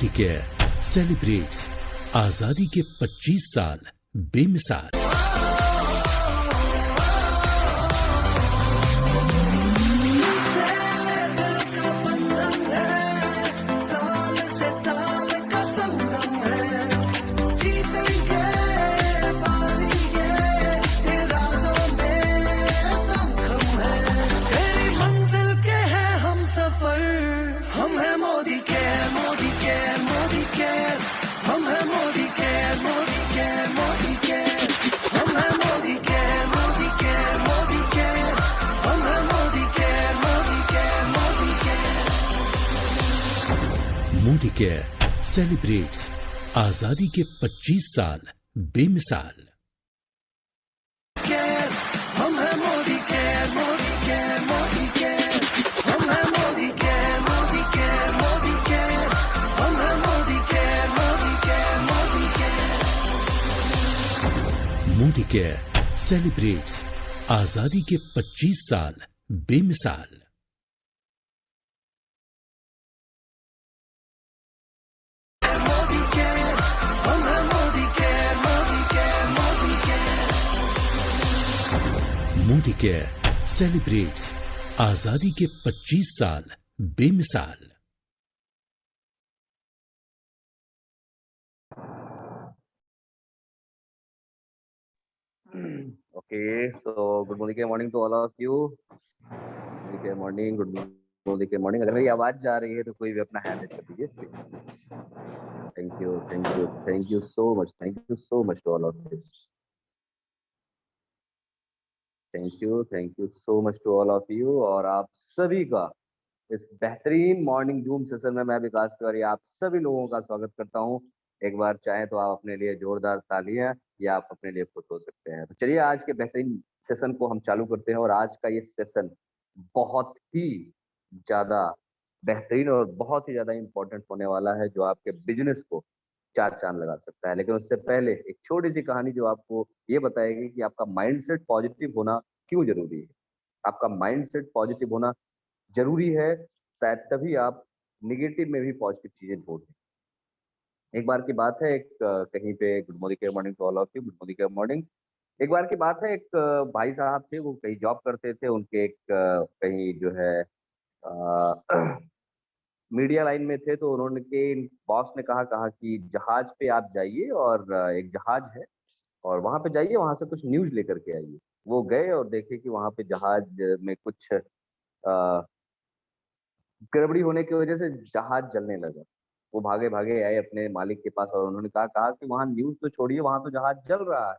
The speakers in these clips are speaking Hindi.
मोदी केयर सेलिब्रेट्स आजादी के 25 साल बेमिसाल। मोदी केयर सेलिब्रेट्स आजादी के 25 साल बेमिसाल। हम हैं Modi care, Modi care, Modi care. हम हैं Modi care, Modi care, Modi care. हम हैं Modi care, Modi care, Modi care. Modi care celebrates आजादी के 25 साल बेमिसाल। मोदी केयर सेलिब्रेट्स आजादी के 25 साल बेमिसाल। Okay, so good morning to all of you. Good morning, good morning. अगर मेरी आवाज जा रही है तो कोई भी अपना हैंड रेज कर दीजिए। Thank you so much to all of you. Thank you so much to all of you। और आप सभी का इस बेहतरीन मॉर्निंग जूम सेशन में मैं विकास तिवारी आप सभी लोगों का स्वागत करता हूं। एक बार चाहे तो आप अपने लिए जोरदार तालियां या आप अपने लिए खुश हो सकते हैं। तो चलिए आज के बेहतरीन सेशन को हम चालू करते हैं। और आज का ये सेशन बहुत ही ज्यादा बेहतरीन और बहुत ही ज्यादा इम्पोर्टेंट होने वाला है, जो आपके बिजनेस को चार चांद लगा सकता है। लेकिन उससे पहले एक छोटी सी कहानी जो आपको ये बताएगी कि आपका माइंडसेट पॉजिटिव होना क्यों जरूरी है। आपका माइंडसेट पॉजिटिव होना जरूरी है, शायद तभी आप निगेटिव में भी पॉजिटिव चीजें ढूंढें। एक बार की बात है, एक कहीं पे गुड मॉर्निंग के morning to all of you, good morning के मॉर्निंग। एक बार की बात है, एक भाई साहब थे, वो कहीं जॉब करते थे। उनके एक कहीं जो है मीडिया लाइन में थे। तो उन्होंने के बॉस ने कहा कि जहाज पे आप जाइए और एक जहाज है और वहां पे जाइए, वहां से कुछ न्यूज लेकर के आइए। वो गए और देखे कि वहां पे जहाज में कुछ गड़बड़ी होने की वजह से जहाज जलने लगा। वो भागे भागे आए अपने मालिक के पास और उन्होंने कहा कि वहां न्यूज तो छोड़िए, वहां तो जहाज जल रहा है,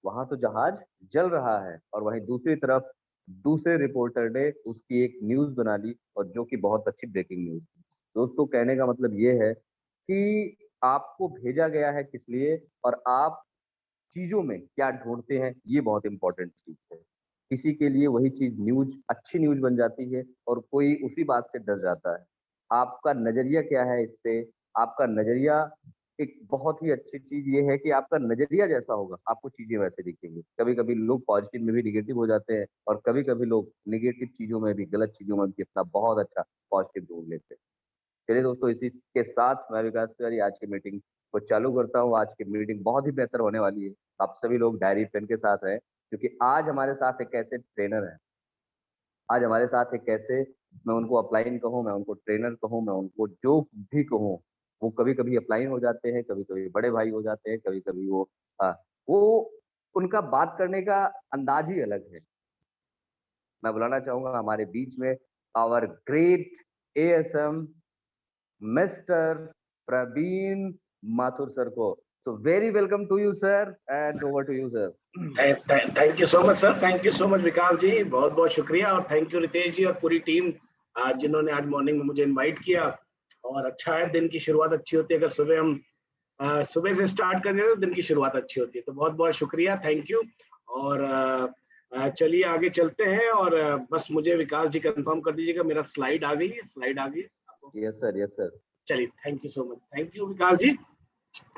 वहां तो जहाज जल रहा है। और वहीं दूसरी तरफ दूसरे रिपोर्टर ने उसकी एक न्यूज बना ली, और जो कि बहुत अच्छी ब्रेकिंग न्यूज थी। दोस्तों, कहने का मतलब ये है कि आपको भेजा गया है किस लिए और आप चीजों में क्या ढूंढते हैं, ये बहुत इंपॉर्टेंट चीज है। किसी के लिए वही चीज न्यूज अच्छी न्यूज बन जाती है और कोई उसी बात से डर जाता है। आपका नजरिया क्या है इससे? आपका नजरिया एक बहुत ही अच्छी चीज ये है कि आपका नजरिया जैसा होगा आपको चीजें वैसे दिखेंगी। कभी कभी लोग पॉजिटिव में भी निगेटिव हो जाते हैं और कभी कभी लोग निगेटिव चीजों में भी, गलत चीजों में भी अपना बहुत अच्छा पॉजिटिव ढूंढ लेते हैं। चलिए दोस्तों, इसी के साथ मैं विकास तिवारी आज की मीटिंग को चालू करता हूँ। आज की मीटिंग बहुत ही बेहतर होने वाली है। आप सभी लोग डायरी पेन के साथ हैं, क्योंकि आज हमारे साथ एक ऐसे ट्रेनर हैं, आज हमारे साथ एक ऐसे, मैं उनको अपलाइन कहूँ, मैं उनको ट्रेनर कहूँ, मैं उनको जो भी कहूँ, वो कभी कभी अपलाइन हो जाते हैं, कभी कभी बड़े भाई हो जाते हैं, कभी कभी वो उनका बात करने का अंदाज ही अलग है। मैं बुलाना चाहूंगा हमारे बीच में our great ASM mister Praveen Mathur sir को। So very welcome to you sir, and over to you sir. Thank you so much sir, thank you so much Vikas ji, बहुत बहुत शुक्रिया। और थैंक यू रितेश जी और पूरी टीम जिन्होंने आज मॉर्निंग में मुझे इनवाइट किया। और अच्छा है, दिन की शुरुआत अच्छी होती है अगर सुबह हम सुबह से स्टार्ट करें तो दिन की शुरुआत अच्छी होती है। तो बहुत बहुत शुक्रिया, थैंक यू। और चलिए आगे चलते हैं। और बस मुझे विकास जी कंफर्म कर दीजिएगा मेरा स्लाइड आ गई है, स्लाइड आ गई आपको? Yes sir, yes sir. चलिए, thank you so much, thank you Vikas ji.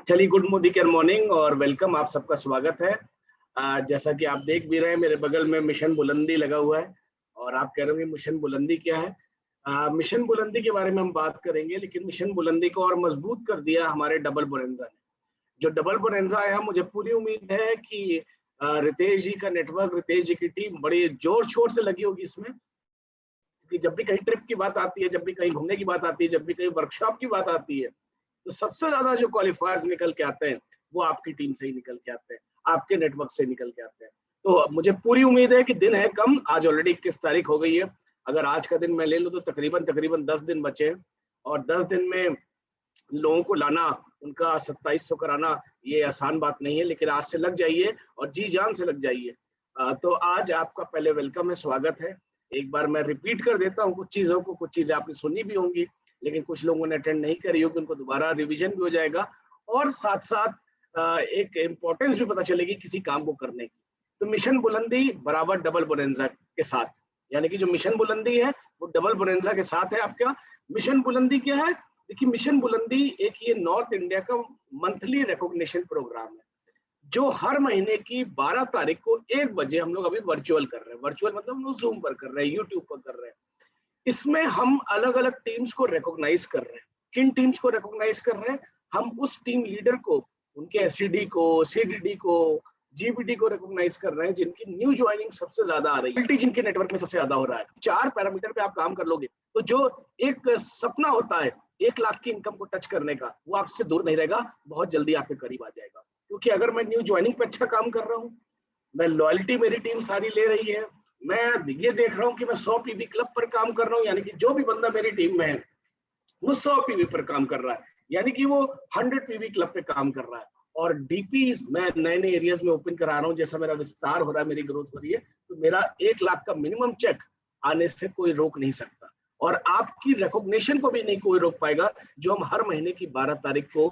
चलिए, गुड मोदी केयर मॉर्निंग और वेलकम, आप सबका स्वागत है। जैसा कि आप देख भी रहे हैं, मेरे बगल में मिशन बुलंदी लगा हुआ है। और आप कह रहे होंगे मिशन बुलंदी क्या है? मिशन बुलंदी के बारे में हम बात करेंगे, लेकिन मिशन बुलंदी को और मजबूत कर दिया हमारे डबल बोनेंजा ने। जो डबल बोनेंजा है, मुझे पूरी उम्मीद है कि रितेश जी का नेटवर्क, रितेश जी की टीम बड़े जोर शोर से लगी होगी इसमें, क्योंकि जब भी कहीं ट्रिप की बात आती है, जब भी कहीं घूमने की बात आती है, जब भी कहीं वर्कशॉप की बात आती है, तो सबसे ज्यादा जो क्वालिफायर्स निकल के आते हैं वो आपकी टीम से ही निकल के आते हैं, आपके नेटवर्क से निकल के आते हैं। तो मुझे पूरी उम्मीद है कि दिन है कम, आज ऑलरेडी 21 तारीख हो गई है। अगर आज का दिन मैं ले लूँ तो तकरीबन 10 दिन बचे हैं, और 10 दिन में लोगों को लाना, उनका 2700 कराना, ये आसान बात नहीं है, लेकिन आज से लग जाइए और जी जान से लग जाइए। तो आज आपका पहले वेलकम है, स्वागत है। एक बार मैं रिपीट कर देता हूँ कुछ चीज़ों को, कुछ चीज़ें आपने सुनी भी होंगी, लेकिन कुछ लोगों ने अटेंड नहीं करी होगी, उनको दोबारा रिवीजन भी हो जाएगा, और साथ साथ एक इम्पोर्टेंस भी पता चलेगी किसी काम को करने की। तो मिशन बुलंदी बराबर डबल बोनेंजा के साथ, यानी कि जो मिशन बुलंदी है वो डबल बोनेंजा के साथ है आपका। मिशन बुलंदी क्या है? देखिए, मिशन बुलंदी एक ये नॉर्थ इंडिया का मंथली रिकॉग्निशन प्रोग्राम है, जो हर महीने की 12 तारीख को 1 बजे हम लोग अभी वर्चुअल कर रहे हैं। वर्चुअल मतलब हम लोग जूम पर कर रहे हैं, यूट्यूब पर कर रहे हैं। इसमें हम अलग अलग टीम्स को रिकॉग्नाइज कर रहे हैं। किन टीम्स को रिकॉग्नाइज कर रहे हैं? हम उस टीम लीडर को, उनके एससीडी को, सीडीडी को, जीबीडी को रिकॉग्नाइज कर रहे हैं जिनकी न्यू ज्वाइनिंग सबसे ज्यादा आ रही है, जिनके नेटवर्क में सबसे ज्यादा हो रहा है। 4 पैरामीटर पे आप काम कर लोगे तो जो एक सपना होता है 1 लाख की इनकम को टच करने का, वो आपसे दूर नहीं रहेगा, बहुत जल्दी आपके करीब आ जाएगा। क्योंकि अगर मैं न्यू ज्वाइनिंग पे अच्छा काम कर रहा हूँ, मैं लॉयल्टी मेरी टीम सारी ले रही है, मैं ये देख रहा हूँ कि मैं 100 पीवी क्लब पर काम कर रहा हूँ, यानी कि जो भी बंदा मेरी टीम में है वो 100 पीवी पर काम कर रहा है, यानी कि वो 100 पीवी क्लब पे काम कर रहा है। और डीपीज मैं नए नए एरियाज में ओपन करा रहा हूँ, जैसा मेरा विस्तार हो रहा है, मेरी ग्रोथ हो रही है, तो मेरा 1 लाख का मिनिमम चेक आने से कोई रोक नहीं सकता, और आपकी रिकॉग्निशन को भी नहीं कोई रोक पाएगा, जो हम हर महीने की 12 तारीख को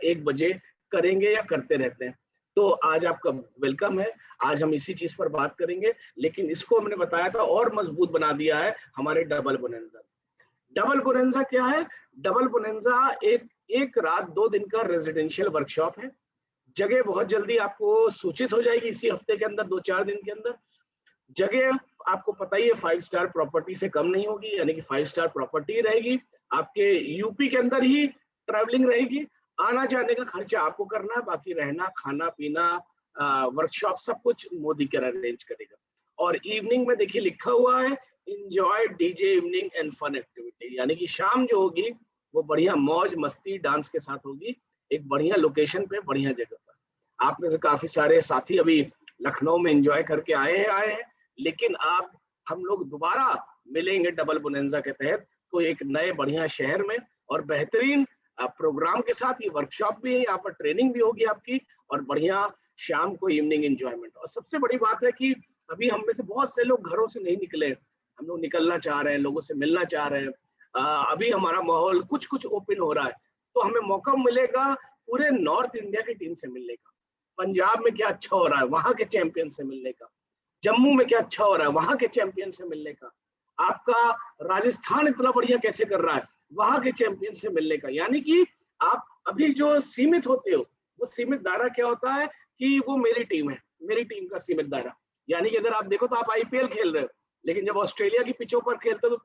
1 बजे करेंगे या करते रहते हैं। तो आज आपका वेलकम है, आज हम इसी चीज पर बात करेंगे, लेकिन इसको हमने बताया था और मजबूत बना दिया है हमारे डबल बोनेंजा। डबल बोनेंजा क्या है? डबल बोनेंजा एक रात 2 दिन का रेजिडेंशियल वर्कशॉप है। जगह बहुत जल्दी आपको सूचित हो जाएगी, इसी हफ्ते के अंदर, 2-4 दिन के अंदर। जगह आपको पता ही है 5 स्टार प्रॉपर्टी से कम नहीं होगी, यानी कि 5 स्टार प्रॉपर्टी रहेगी, आपके यूपी के अंदर ही ट्रैवलिंग रहेगी, आना जाने का खर्चा आपको करना है, बाकी रहना, खाना पीना, वर्कशॉप सब कुछ मोदी के अरेंज करेगा। और इवनिंग में देखिए लिखा हुआ है enjoy DJ evening and fun activity, यानी कि शाम जो होगी वो बढ़िया मौज मस्ती डांस के साथ होगी, एक बढ़िया लोकेशन पे, बढ़िया जगह पर। आप में से काफी सारे साथी अभी लखनऊ में एंजॉय करके आए हैं, लेकिन आप हम लोग दोबारा मिलेंगे डबल बोनेंजा के तहत, तो एक नए बढ़िया शहर में और बेहतरीन प्रोग्राम के साथ। ये वर्कशॉप भी है, यहाँ पर ट्रेनिंग भी होगी आपकी, और बढ़िया शाम को इवनिंग एंजॉयमेंट। और सबसे बड़ी बात है कि अभी हम में से बहुत से लोग घरों से नहीं निकले, हम लोग निकलना चाह रहे हैं, लोगों से मिलना चाह रहे हैं। अभी हमारा माहौल कुछ ओपन हो रहा है, तो हमें मौका मिलेगा पूरे नॉर्थ इंडिया की टीम से मिलने का। पंजाब में क्या अच्छा हो रहा है, वहां के चैंपियन से मिलने का। जम्मू में क्या अच्छा हो रहा है, वहां के चैंपियन से मिलने का। आपका राजस्थान इतना बढ़िया कैसे कर रहा है, वहां के चैंपियन से मिलने का। यानी कि आप अभी जो सीमित होते हो, वो सीमित दायरा क्या होता है कि वो मेरी टीम है, मेरी टीम का सीमित दायरा। यानी कि अगर आप देखो तो आप आईपीएल खेल रहे हो, लेकिन जब ऑस्ट्रेलिया की पिचों पर खेलते हो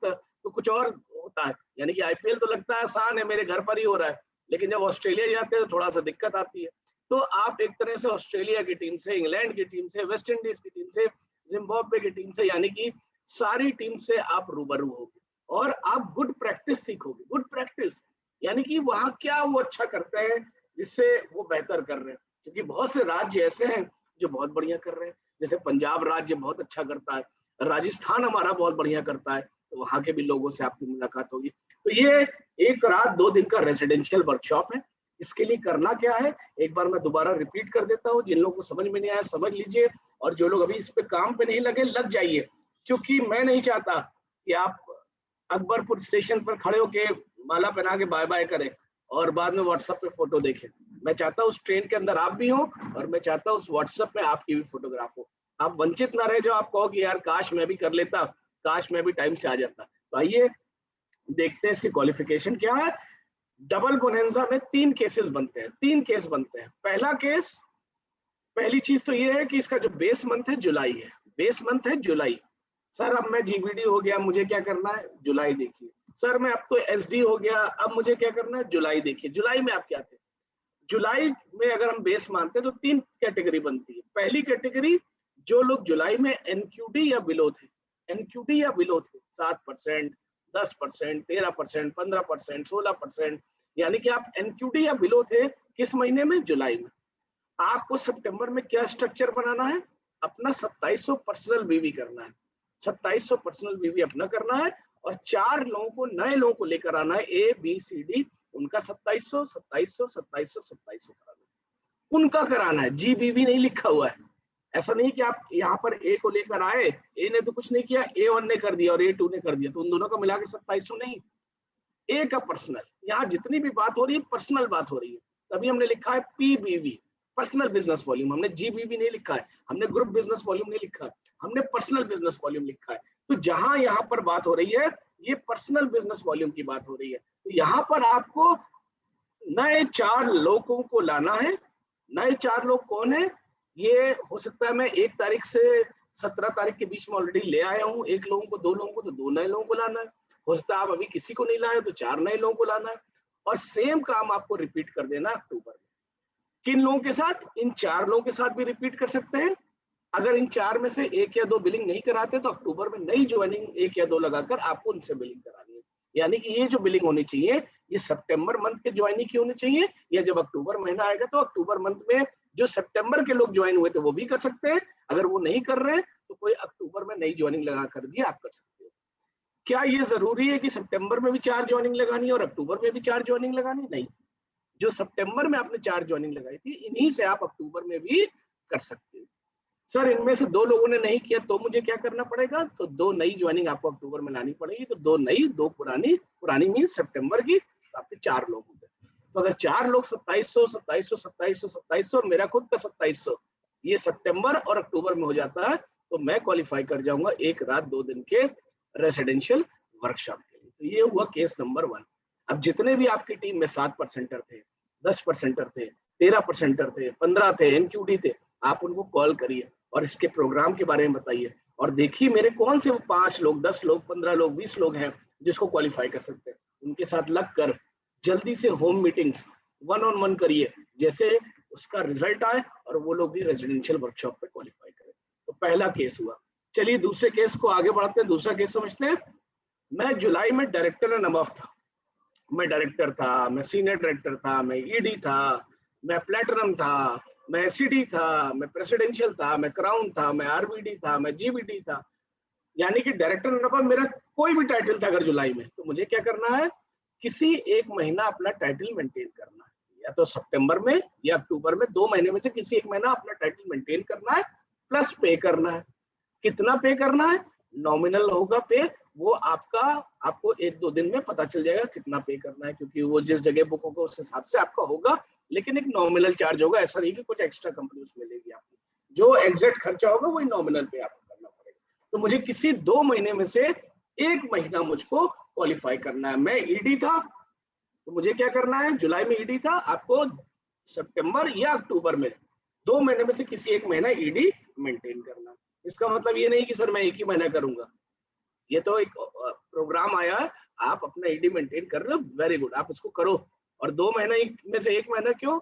तो कुछ और होता है। यानी कि आईपीएल तो लगता है आसान है, मेरे घर पर ही हो रहा है, लेकिन जब ऑस्ट्रेलिया जाते हैं तो थोड़ा सा दिक्कत आती है। तो आप एक तरह से ऑस्ट्रेलिया की टीम से, इंग्लैंड की टीम से, वेस्ट इंडीज की टीम से, जिम्बाब्वे की टीम से, यानी कि सारी टीम से आप रूबरू होगे और आप गुड प्रैक्टिस सीखोगे। गुड प्रैक्टिस यानी कि वहां क्या वो अच्छा करते हैं जिससे वो बेहतर कर रहे हैं, क्योंकि बहुत से राज्य ऐसे हैं जो बहुत बढ़िया कर रहे हैं। जैसे पंजाब राज्य बहुत अच्छा करता है, राजस्थान हमारा बहुत बढ़िया करता है, तो वहां के भी लोगों से आपकी मुलाकात होगी। तो ये 1 रात 2 दिन का रेजिडेंशियल वर्कशॉप है। इसके लिए करना क्या है, एक बार मैं दोबारा रिपीट कर देता हूँ, जिन लोगों को समझ में नहीं आया समझ लीजिए, और जो लोग अभी इस पे काम पे नहीं लगे लग जाइए, क्योंकि मैं नहीं चाहता कि आप अकबरपुर स्टेशन पर खड़े होके माला पहना के बाय बाय करें और बाद में व्हाट्सएप पे फोटो देखें। मैं चाहता हूँ उस ट्रेन के अंदर आप भी हो, और मैं चाहता हूँ उस व्हाट्सएप पे आपकी भी फोटोग्राफ हो। आप वंचित ना रहे, जो आप कहो कि यार काश मैं भी कर लेता, काश मैं भी टाइम से आ जाता। तो आइए देखते हैं इसकी क्वालिफिकेशन क्या है। डबल बोनेंजा में 3 केसेस बनते हैं, 3 केस बनते हैं। पहला केस, पहली चीज तो ये है कि इसका जो बेस मंथ है जुलाई है, बेस मंथ है जुलाई। सर अब मैं जीबीडी हो गया, मुझे क्या करना है, जुलाई देखिए। सर मैं अब तो एसडी हो गया, अब मुझे क्या करना है, जुलाई देखिए। जुलाई में आप क्या थे, जुलाई में अगर हम बेस मानते हैं तो 3 कैटेगरी बनती है। पहली कैटेगरी, जो लोग जुलाई में एनक्यूडी या बिलो थे, एनक्यूडी या बिलो थे 7%, 10%, 13%, 15%, 16%, यानी कि आप एनक्यूडी या बिलो थे किस महीने में, जुलाई में। आपको सितंबर में क्या स्ट्रक्चर बनाना है, अपना 2700 पर्सनल बीवी करना है, 2700 पर्सनल बीवी अपना करना है, और 4 लोगों को, नए लोगों को लेकर आना है, ए बी सी डी, उनका 2700 2700 2700 2700 कराना है, उनका कराना है। जीबीवी नहीं लिखा हुआ है। ऐसा नहीं कि आप यहाँ पर ए को लेकर आए, ए ने तो कुछ नहीं किया, A1 ने कर दिया और A2 ने कर दिया, तो उन दोनों का मिला के 2700 नहीं, ए का पर्सनल। यहाँ जितनी भी बात हो रही है पर्सनल बात हो रही है, तभी हमने लिखा है पीबीवी, पर्सनल बिजनेस वॉल्यूम। हमने जीबीवी नहीं लिखा है, हमने ग्रुप बिजनेस वॉल्यूम नहीं लिखा है, हमने पर्सनल बिजनेस वॉल्यूम लिखा है। तो जहां यहाँ पर बात हो रही है, ये पर्सनल बिजनेस वॉल्यूम की बात हो रही है। तो यहाँ पर आपको नए 4 लोगों को लाना है। नए 4 लोग कौन है, ये हो सकता है मैं 1 तारीख से 17 तारीख के बीच में ऑलरेडी ले आया हूँ, 1 लोगों को, 2 लोगों को, तो 2 नए लोगों को लाना है। हो सकता है आप अभी किसी को नहीं लाए तो 4 नए लोगों को लाना है, और सेम काम आपको रिपीट कर देना अक्टूबर में। किन लोगों के साथ, इन 4 लोगों के साथ भी रिपीट कर सकते हैं। अगर इन 4 में से 1 या 2 बिलिंग नहीं कराते तो अक्टूबर में नई ज्वाइनिंग 1 या 2 लगाकर आपको उनसे बिलिंग करानी है। यानी कि ये जो बिलिंग होनी चाहिए, ये सितंबर मंथ के ज्वाइनिंग की होनी चाहिए, या जब अक्टूबर महीना आएगा तो अक्टूबर मंथ में जो सितंबर के लोग ज्वाइन हुए थे वो भी कर सकते हैं। अगर वो नहीं कर रहे हैं तो कोई अक्टूबर में नई ज्वाइनिंग लगाकर भी आप कर सकते हो। क्या ये जरूरी है कि सितंबर में भी 4 ज्वाइनिंग लगानी है और अक्टूबर में भी 4 ज्वाइनिंग लगानी? नहीं, जो सितंबर में आपने 4 ज्वाइनिंग लगाई थी, इन्हीं से आप अक्टूबर में भी कर सकते हो। सर इनमें से 2 लोगों ने नहीं किया तो मुझे क्या करना पड़ेगा, तो 2 नई ज्वाइनिंग आपको अक्टूबर में लानी पड़ेगी। तो 2 नई, 2 पुरानी, पुरानी मीन्स सितंबर की, तो आपके 4 लोग हो गए। तो अगर 4 लोग 2700 2700 2700 2700 और मेरा खुद का 2700, ये सितंबर और अक्टूबर में हो जाता है, तो मैं क्वालिफाई कर जाऊंगा 1 रात 2 दिन के रेसिडेंशियल वर्कशॉप के लिए। तो ये हुआ केस नंबर 1। अब जितने भी आपकी टीम में 7% थे, 10% थे, 13% थे, 15 थे, एनक्यूडी थे, आप उनको कॉल करिए और इसके प्रोग्राम के बारे में बताइए, और देखिए मेरे कौन से 5 लोग, 10 लोग, 15 लोग, 20 लोग हैं जिसको क्वालिफाई कर सकते हैं। उनके साथ लग कर जल्दी से होम मीटिंग्स 1-on-1 करिए, जैसे उसका रिजल्ट आए और वो लोग भी रेजिडेंशियल वर्कशॉप पे क्वालिफाई करें। तो पहला केस हुआ। चलिए दूसरे केस को आगे बढ़ते हैं। दूसरा केस समझते हैं। मैं जुलाई में डायरेक्टर एंड अबव था, मैं डायरेक्टर था, मैं सीनियर डायरेक्टर था, मैं ईडी था, मैं प्लेटिनम था, मैं एससीडी था, मैं प्रेसिडेंशियल था, मैं क्राउन था, मैं आरबीडी था, मैं जीबीडी था। यानी कि डायरेक्टर एंड अबव मेरा कोई भी टाइटल था अगर जुलाई में, तो मुझे क्या करना है, किसी एक महीना अपना टाइटल मेंटेन करना है, या तो सितंबर में या अक्टूबर में, 2 महीने में से किसी एक महीना अपना टाइटल मेंटेन करना है, प्लस पे करना है। कितना पे करना है, नॉमिनल होगा पे, वो आपको 1-2 दिन में पता चल जाएगा कितना पे करना है, क्योंकि वो जिस जगह बुक होगा उस हिसाब से आपका होगा, लेकिन एक नॉमिनल चार्ज होगा। ऐसा नहीं कि कुछ एक्स्ट्रा कंपनी उसमें लेगी आपको, जो एग्जैक्ट खर्चा होगा वही नॉमिनल पे आपको करना पड़ेगा। तो मुझे किसी 2 महीने में से 1 महीना मुझको क्वालिफाई करना है। मैं ईडी था, तो मुझे क्या करना है, जुलाई में ईडी था, आपको सितंबर या अक्टूबर में 2 महीने में से किसी एक महीना ईडी मेंटेन करना है। इसका मतलब ये नहीं कि सर मैं एक ही महीना करूंगा, ये तो एक प्रोग्राम आया है, आप अपना ईडी मेंटेन कर रहे हो, वेरी गुड, आप उसको करो। और 2 महीने में से 1 महीना क्यों,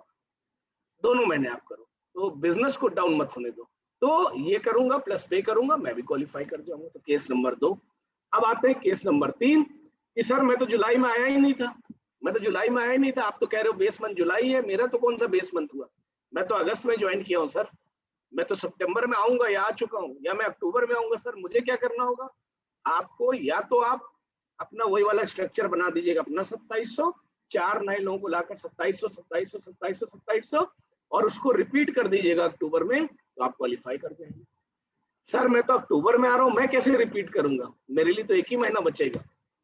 दोनों महीने आप करो, तो बिजनेस को डाउन मत होने दो। तो ये करूंगा प्लस पे करूंगा, मैं भी क्वालिफाई कर जाऊंगा। तो केस नंबर 2। अब आते हैं केस नंबर 3 कि सर मैं तो जुलाई में आया ही नहीं था, मैं तो जुलाई में आया ही नहीं था, आप तो कह रहे हो बेस मंथ जुलाई है, मेरा तो कौन सा बेस मंथ हुआ, मैं तो अगस्त में ज्वाइन किया हूँ सर, मैं तो सितंबर में आऊंगा या आ चुका हूँ, या मैं अक्टूबर में आऊंगा। सर मुझे क्या करना होगा, आपको या तो आप अपना वही वाला स्ट्रक्चर बना दीजिएगा, अपना 2700, 4 नए लोगों को लाकर 2700 2700 2700 2700 और उसको रिपीट कर दीजिएगा अक्टूबर में, तो आप क्वालिफाई कर जाएंगे। सर मैं तो अक्टूबर में आ रहा हूँ, मैं कैसे रिपीट करूंगा, मेरे लिए तो एक ही महीना बचेगा।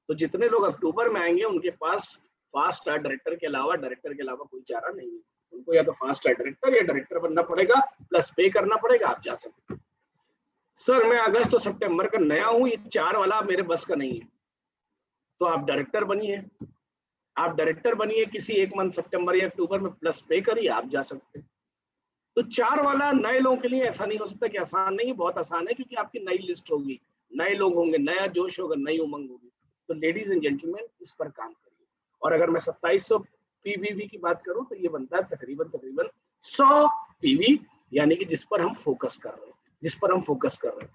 तो जितने लोग अक्टूबर में आएंगे उनके पास फास्ट स्टार डायरेक्टर के अलावा कोई चारा नहीं है, उनको या तो फास्ट स्टार डायरेक्टर या डायरेक्टर बनना पड़ेगा, प्लस पे करना पड़ेगा, आप जा सकते हैं। सर मैं अगस्त और सितंबर का नया हूं, ये 4 वाला मेरे बस का नहीं है, तो आप डायरेक्टर बनिए, आप डायरेक्टर बनिए किसी एक मंथ सितंबर या अक्टूबर में, प्लस पे करिए, आप जा सकते हैं। तो 4 वाला नए लोगों के लिए ऐसा नहीं हो सकता कि आसान नहीं, बहुत आसान है, क्योंकि आपकी नई लिस्ट होगी, नए लोग होंगे, नया जोश होगा, नई उमंग होगी। तो लेडीज एंड जेंटलमैन, इस पर काम करिए। और अगर मैं 2700 पीवीवी की बात करूं तो ये बनता है तकरीबन 100 पीवी, यानी कि जिस पर हम फोकस कर रहे हैं।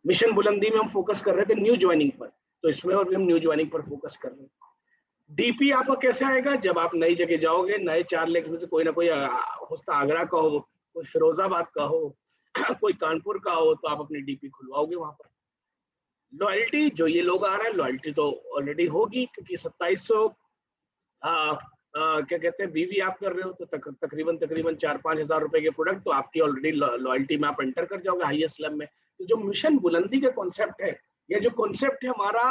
मिशन बुलंदी में हम फोकस कर रहे थे न्यू ज्वाइनिंग पर, तो इसमें और भी हम न्यू ज्वाइनिंग पर फोकस कर रहे हैं। डीपी आपका कैसे आएगा? जब आप नई जगह जाओगे, नए 4 लेक्स में से कोई ना कोई हो सकता आगरा का हो, कोई फिरोजाबाद का हो, कोई कानपुर का हो, तो आप अपनी डीपी खुलवाओगे वहां पर। लॉयल्टी, जो ये लोग आ रहे हैं, लॉयल्टी तो ऑलरेडी होगी, क्योंकि 2700 क्या कहते हैं बीवी आप कर रहे हो, तो तकरीबन 4-5 हजार रुपए के प्रोडक्ट तो आपकी ऑलरेडी लॉयल्टी में आप एंटर कर जाओगे हाईएस्ट स्लैब में। तो जो मिशन बुलंदी का कॉन्सेप्ट है, या जो कॉन्सेप्ट है हमारा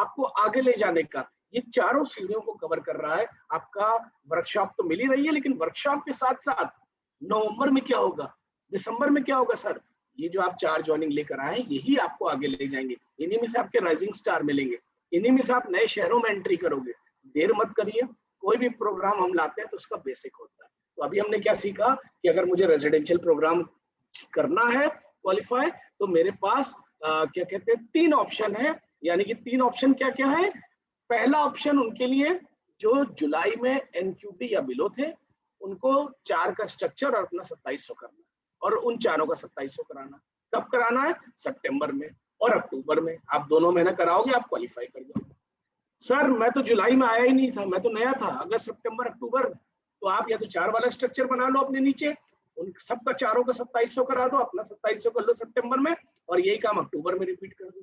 आपको आगे ले जाने का, ये चारों सीढ़ियों को कवर कर रहा है। आपका वर्कशॉप तो मिल ही रही है, लेकिन वर्कशॉप के साथ साथ नवंबर में क्या होगा, दिसंबर में क्या होगा सर, ये जो आप 4 ज्वाइनिंग लेकर आए हैं, यही आपको आगे ले जाएंगे। इन्हीं में से आपके राइजिंग स्टार मिलेंगे, इन्हीं में से आप नए शहरों में एंट्री करोगे। देर मत करिए, कोई भी प्रोग्राम हम लाते हैं तो उसका बेसिक होता है। तो अभी हमने क्या सीखा कि अगर मुझे रेजिडेंशियल प्रोग्राम करना है क्वालिफाई, तो मेरे पास क्या कहते हैं 3 ऑप्शन है। यानी कि 3 ऑप्शन क्या क्या है? पहला ऑप्शन उनके लिए जो जुलाई में एनक्यूटी या बिलो थे, उनको 4 का स्ट्रक्चर और अपना 2700 करना, और उन चारों का 2700 कराना। कब कराना है? सितंबर में और अक्टूबर में। आप दोनों महीना कराओगे, आप क्वालिफाई कर जाओगे। सर मैं तो जुलाई में आया ही नहीं था, मैं तो नया था, अगस्त सितंबर अक्टूबर। तो आप या तो 4 वाला स्ट्रक्चर बना लो अपने नीचे, उन सबका चारों का 2700 करा दो, अपना 2700 कर लो सितंबर में, और यही काम अक्टूबर में रिपीट कर दो।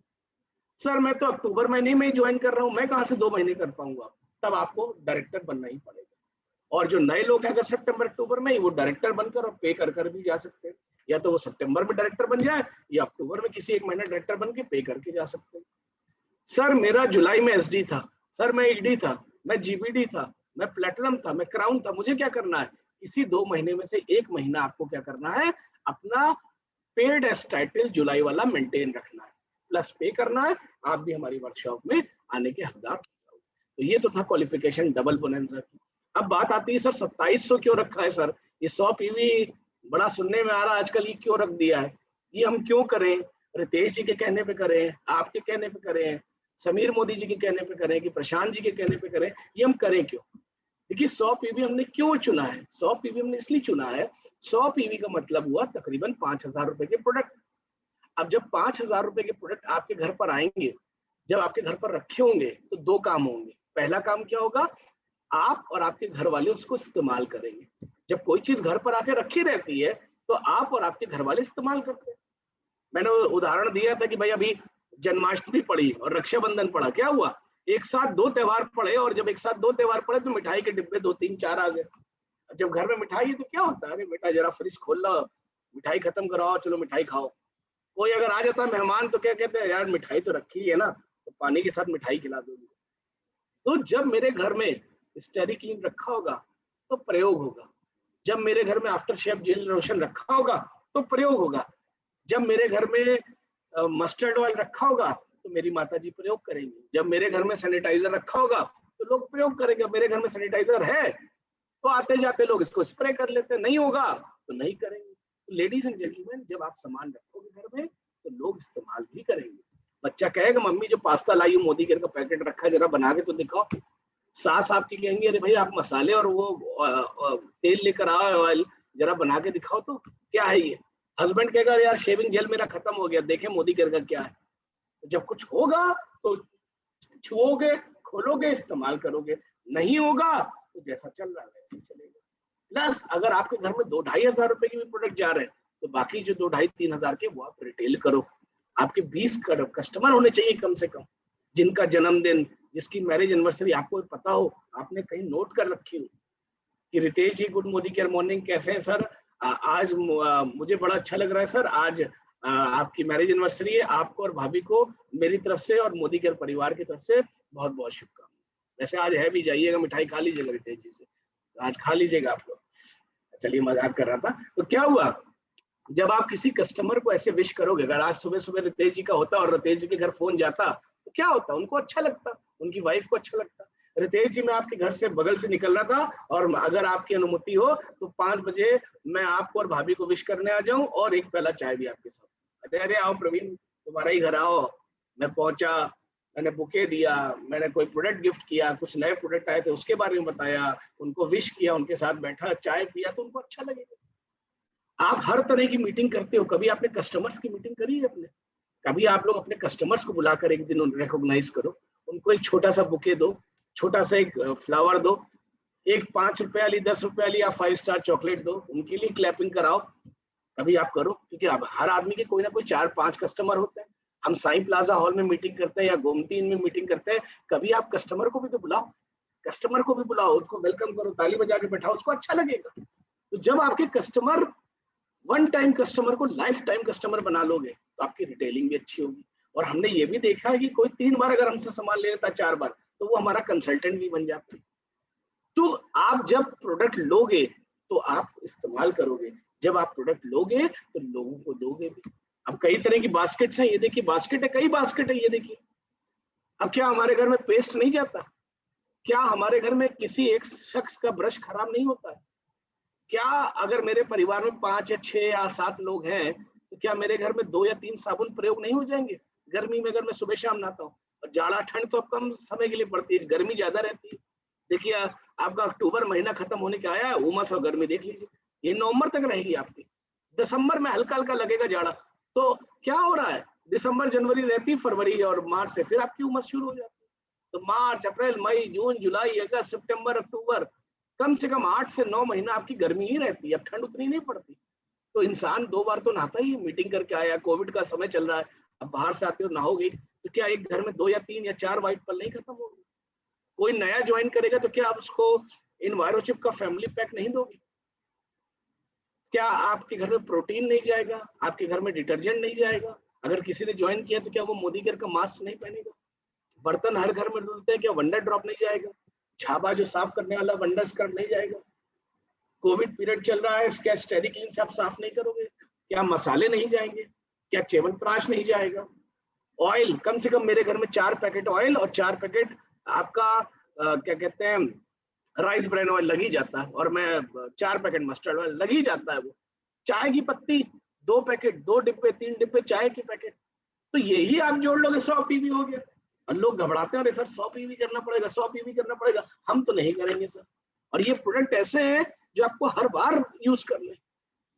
सर मैं तो अक्टूबर महीने में ही ज्वाइन कर रहा हूँ, मैं कहाँ से 2 महीने कर पाऊंगा? तब आपको डायरेक्टर बनना ही पड़ेगा। और जो नए लोग हैं अगस्त सितंबर अक्टूबर में, वो डायरेक्टर बनकर और पे कर भी जा सकते हैं। या तो वो सितंबर में डायरेक्टर बन जाए, या अक्टूबर में किसी एक महीने डायरेक्टर बन के पे करके जा सकते हैं। सर मेरा जुलाई में एसडी था, सर मैं ईडी था, मैं जीबीडी था, मैं प्लेटिनम था, मैं क्राउन था, मुझे क्या करना है? इसी 2 महीने में से 1 महीना आपको क्या करना है? अपना पेड एस टाइटल जुलाई वाला मेंटेन रखना है, प्लस पे करना है। आप भी हमारी वर्कशॉप में आने के हकदार हो जाओगे। तो ये तो था क्वालिफिकेशन डबल बोनंजा की। अब बात आती है सर 2700 क्यों रखा है सर? ये 100 पीवी बड़ा सुनने में आ रहा है आजकल, ये क्यों रख दिया है? ये हम क्यों करें? रितेश जी के कहने पे करें, आपके कहने पे करें, समीर मोदी जी के कहने पे करें, कि प्रशांत जी के कहने पे करें, ये हम करें क्यों? देखिए 100 पीवी हमने क्यों चुना है? 100 पीवी हमने इसलिए चुना है, 100 पीवी का मतलब हुआ तकरीबन 5000 रुपए के प्रोडक्ट। अब जब 5000 रुपए के प्रोडक्ट आपके घर पर आएंगे, जब आपके घर पर रखे होंगे, तो 2 काम होंगे। पहला काम क्या होगा? आप और आपके घर वाले उसको इस्तेमाल करेंगे। जब कोई चीज घर पर आके रखी रहती है, तो आप और आपके घर वाले इस्तेमाल करते हैं। मैंने उदाहरण दिया था कि भाई अभी जन्माष्टमी पड़ी और रक्षाबंधन पड़ा, क्या हुआ? एक साथ 2 त्योहार पड़े, और जब एक साथ 2 त्योहार पड़े तो मिठाई के डिब्बे 2, 3, 4 आ गए। जब घर में मिठाई है तो क्या होता है? अरे बेटा जरा फ्रिज खोल लो, मिठाई खत्म कराओ, चलो मिठाई खाओ। कोई अगर आ जाता है मेहमान, तो क्या कहते हैं, यार मिठाई तो रखी है ना, तो पानी के साथ मिठाई खिला दोगे। तो जब मेरे घर में स्टेरी क्लीन रखा होगा तो प्रयोग होगा, जब मेरे घर में आफ्टर शेव जेल लोशन रखा होगा तो प्रयोग होगा, जब मेरे घर में मस्टर्ड ऑयल रखा होगा तो मेरी माता जी प्रयोग करेंगी, जब मेरे घर में सैनिटाइजर रखा होगा तो लोग प्रयोग करेंगे। मेरे घर में सैनिटाइजर है तो आते जाते लोग इसको स्प्रे कर लेते हैं, नहीं होगा तो नहीं करेंगे। तो लेडीज एंड जेंटलमैन, जब आप सामान रखोगे घर में तो लोग इस्तेमाल भी करेंगे। बच्चा कहेगा मम्मी जो पास्ता लाई हूँ मोदी केयर का पैकेट रखा है, जरा बना के तो दिखाओ। सास आपकी कहेंगे अरे भाई आप मसाले और वो तेल लेकर आओ, ऑयल जरा बना के दिखाओ तो क्या है ये। हस्बैंड कहेगा यार शेविंग जेल मेरा खत्म हो गया, देखे मोदी केयर का क्या है। जब कुछ होगा तो छुओगे, खोलोगे, इस्तेमाल करोगे, नहीं होगा तो जैसा चल रहा है वैसे ही चलेगा। प्लस अगर आपके घर में 2-2.5 हजार रुपए के भी प्रोडक्ट जा रहे हैं, तो बाकी जो 2-2.5-3 हजार के वो आप रिटेल करो। आपके 20 कस्टमर होने चाहिए कम से कम, जिनका जन्मदिन, जिसकी मैरिज एनिवर्सरी आपको पता हो, आपने कहीं नोट कर रखी हो कि रितेश जी गुड मोदी केयर मॉर्निंग, कैसे हैं सर, आज मुझे बड़ा अच्छा लग रहा है सर, आज आपकी मैरिज एनिवर्सरी है, आपको और भाभी को मेरी तरफ से और मोदी केयर परिवार की तरफ से बहुत बहुत शुभकामनाएं। वैसे आज है भी, जाइएगा मिठाई खा लीजिएगा रितेश जी से, आज खा लीजिएगा आप लोग। चलिए मजाक कर रहा था। तो क्या हुआ, जब आप किसी कस्टमर को ऐसे विश करोगे, अगर आज सुबह सुबह रितेश जी का होता और रितेश जी के घर फोन जाता तो क्या होता, उनको अच्छा लगता, उनकी वाइफ को अच्छा लगता। रितेश जी मैं आपके घर से बगल से निकल रहा था और अगर आपकी अनुमति हो तो 5 बजे मैं आपको और भाभी को विश करने आ जाऊं और एक प्याला चाय भी आपके साथ। अरे अरे आओ प्रवीण, तुम्हारा ही घर आओ, मैं पहुंचा, मैंने बुके दिया, मैंने कोई प्रोडक्ट गिफ्ट किया, कुछ नए प्रोडक्ट आए थे उसके बारे में बताया, उनको विश किया, उनके साथ बैठा, चाय पिया, तो उनको अच्छा लगेगा। आप हर तरह की मीटिंग करते हो, कभी आपने कस्टमर्स की मीटिंग करी है अपने? कभी आप लोग अपने कस्टमर्स को बुलाकर एक दिन रिकॉग्नाइज करो, उनको एक छोटा सा बुके दो, छोटा सा एक फ्लावर दो, एक 5 रुपए वाली, 10 रुपए वाली या 5 स्टार चॉकलेट दो, उनके लिए क्लैपिंग कराओ। कभी आप करो, क्योंकि अब हर आदमी के कोई ना कोई 4-5 कस्टमर होते हैं। हम साई प्लाजा हॉल में मीटिंग करते हैं या गोमती इन में मीटिंग करते हैं, कभी आप कस्टमर को भी तो बुलाओ, कस्टमर को भी बुलाओ, उसको वेलकम करो, ताली बजा के बैठाओ, उसको अच्छा लगेगा। तो जब आपके कस्टमर वन टाइम कस्टमर को लाइफ टाइम कस्टमर बना लोगे तो आपकी रिटेलिंग भी अच्छी होगी। और हमने ये भी देखा है कि कोई 3 बार अगर हमसे सामान ले लेता है, 4 बार, तो वो हमारा कंसल्टेंट भी बन जाता है। तो आप जब प्रोडक्ट लोगे तो आप इस्तेमाल करोगे, जब आप प्रोडक्ट लोगे तो लोगों को दोगे भी। अब कई तरह की बास्केट्स हैं, ये देखिए बास्केट है, कई बास्केट है, ये देखिए। अब क्या हमारे घर में पेस्ट नहीं जाता? क्या हमारे घर में किसी एक शख्स का ब्रश खराब नहीं होता है? क्या अगर मेरे परिवार में 5 या 6 या 7 लोग हैं तो क्या मेरे घर में 2 या 3 साबुन प्रयोग नहीं हो जाएंगे? गर्मी में अगर मैं सुबह शाम नहाता हूँ, और जाड़ा ठंड तो अब कम समय के लिए पड़ती है, गर्मी ज्यादा रहती है। देखिए आपका अक्टूबर महीना खत्म होने के आया है, उमस और गर्मी देख लीजिए, ये नवंबर तक रहेगी आपकी। दिसंबर में हल्का हल्का लगेगा जाड़ा। तो क्या हो रहा है, दिसंबर जनवरी रहती, फरवरी और मार्च से फिर आपकी उमस शुरू हो जाती है। तो मार्च, अप्रैल, मई, जून, जुलाई, अगस्त, सितंबर, अक्टूबर, कम से कम 8 से 9 महीना आपकी गर्मी ही रहती है, अब ठंड उतनी नहीं पड़ती। तो इंसान 2 बार तो नहाता ही है, मीटिंग करके आया, कोविड का समय चल रहा है, अब बाहर से आते हो नहाओगे, तो क्या एक घर में 2 या 3 या 4 व्हाइट पल नहीं खत्म होगी? कोई नया ज्वाइन करेगा तो क्या आप उसको इनवायरोचिप का फैमिली पैक नहीं दोगे? क्या आपके घर में प्रोटीन नहीं जाएगा? आपके घर में डिटर्जेंट नहीं जाएगा? अगर किसी ने ज्वाइन किया तो क्या वो मोदी केयर का मास्क नहीं पहनेगा? बर्तन हर घर में धुलते हैं, क्या वंडर ड्रॉप नहीं जाएगा? छाबा जो साफ करने वाला वंडर स्क्रब नहीं जाएगा? कोविड पीरियड चल रहा है, क्या स्टेरिक्लीन से आप साफ नहीं करोगे? क्या मसाले नहीं जाएंगे? क्या च्यवनप्राश नहीं जाएगा? ऑयल, कम से कम मेरे घर में 4 पैकेट ऑयल और 4 पैकेट आपका क्या कहते हैं राइस ब्रान ऑयल लग ही जाता है, और मैं 4 पैकेट मस्टर्ड ऑयल लग ही जाता है। वो चाय की पत्ती 2 पैकेट, 2 डिब्बे, 3 डिब्बे चाय के पैकेट, तो यही आप जोड़ लोगे 100 पीवी हो गया। और लोग घबराते हैं, अरे सर 100 पीवी करना पड़ेगा, 100 पीवी करना पड़ेगा। हम तो नहीं करेंगे सर। और ये प्रोडक्ट ऐसे हैं जो आपको हर बार यूज करने,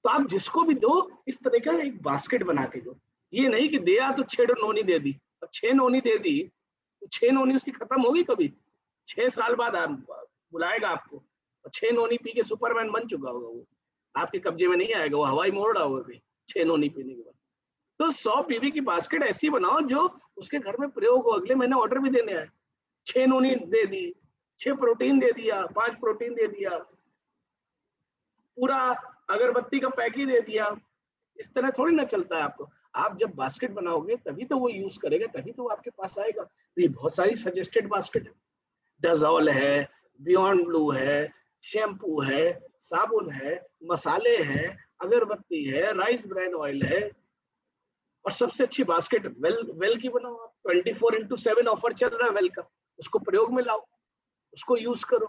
तो आप जिसको भी दो इस तरह का एक बास्केट बना के दो। ये नहीं कि दिया तो 6 नोनी दे दी, अब 6 नोनी दे दी तो 6 नोनी उसकी खत्म होगी कभी? 6 साल बाद बुलाएगा आपको, और 6 नोनी पी के सुपरमैन बन चुका होगा, वो आपके कब्जे में नहीं आएगा, वो हवाई मोड़ रहा होगा 6 नोनी पीने के बाद। तो 100 पीवी की बास्केट ऐसी बनाओ जो उसके घर में प्रयोग हो। अगले महीने ऑर्डर भी देने आए, 6 नोनी दे दी, 6 प्रोटीन दे दिया, 5 प्रोटीन दे दिया, पूरा अगरबत्ती का पैक ही दे दिया। इस तरह थोड़ी ना चलता है आपको। आप जब बास्केट बनाओगे तभी तो वो यूज करेगा, तभी तो वो आपके पास आएगा। तो ये बहुत सारी सजेस्टेड बास्केट है, डजॉल है, बियॉन्ड ब्लू है, शैम्पू है, साबुन है, मसाले हैं, अगरबत्ती है, राइस ब्रान ऑयल है। और सबसे अच्छी बास्केट वेल की बनाओ आप। 24x7 ऑफर चल रहा है वेल का, उसको प्रयोग में लाओ, उसको यूज करो।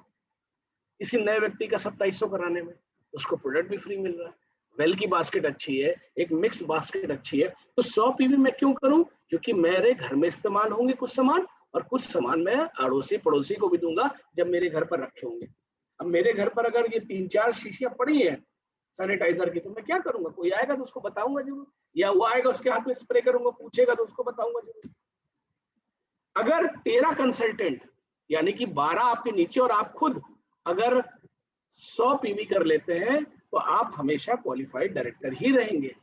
किसी नए व्यक्ति का 2700 कराने में उसको प्रोडक्ट भी फ्री मिल रहा है। वेल की बास्केट अच्छी है, एक मिक्स्ड बास्केट अच्छी है। तो 100 पीवी मैं क्यों करूं? क्योंकि मेरे घर में इस्तेमाल होंगे कुछ सामान, और कुछ सामान मैं अड़ोसी पड़ोसी को भी दूंगा जब मेरे घर पर रखे होंगे। अब मेरे घर पर अगर ये 3-4 शीशियां पड़ी हैं सैनिटाइजर की, तो मैं क्या करूंगा? कोई आएगा तो उसको बताऊंगा जरूर, या वो आएगा उसके हाथ में स्प्रे करूंगा, पूछेगा तो उसको बताऊंगा जरूर। अगर 13 कंसल्टेंट यानी कि 12 आपके नीचे और आप खुद अगर 100 पीवी कर लेते हैं तो आप हमेशा क्वालिफाइड डायरेक्टर ही रहेंगे।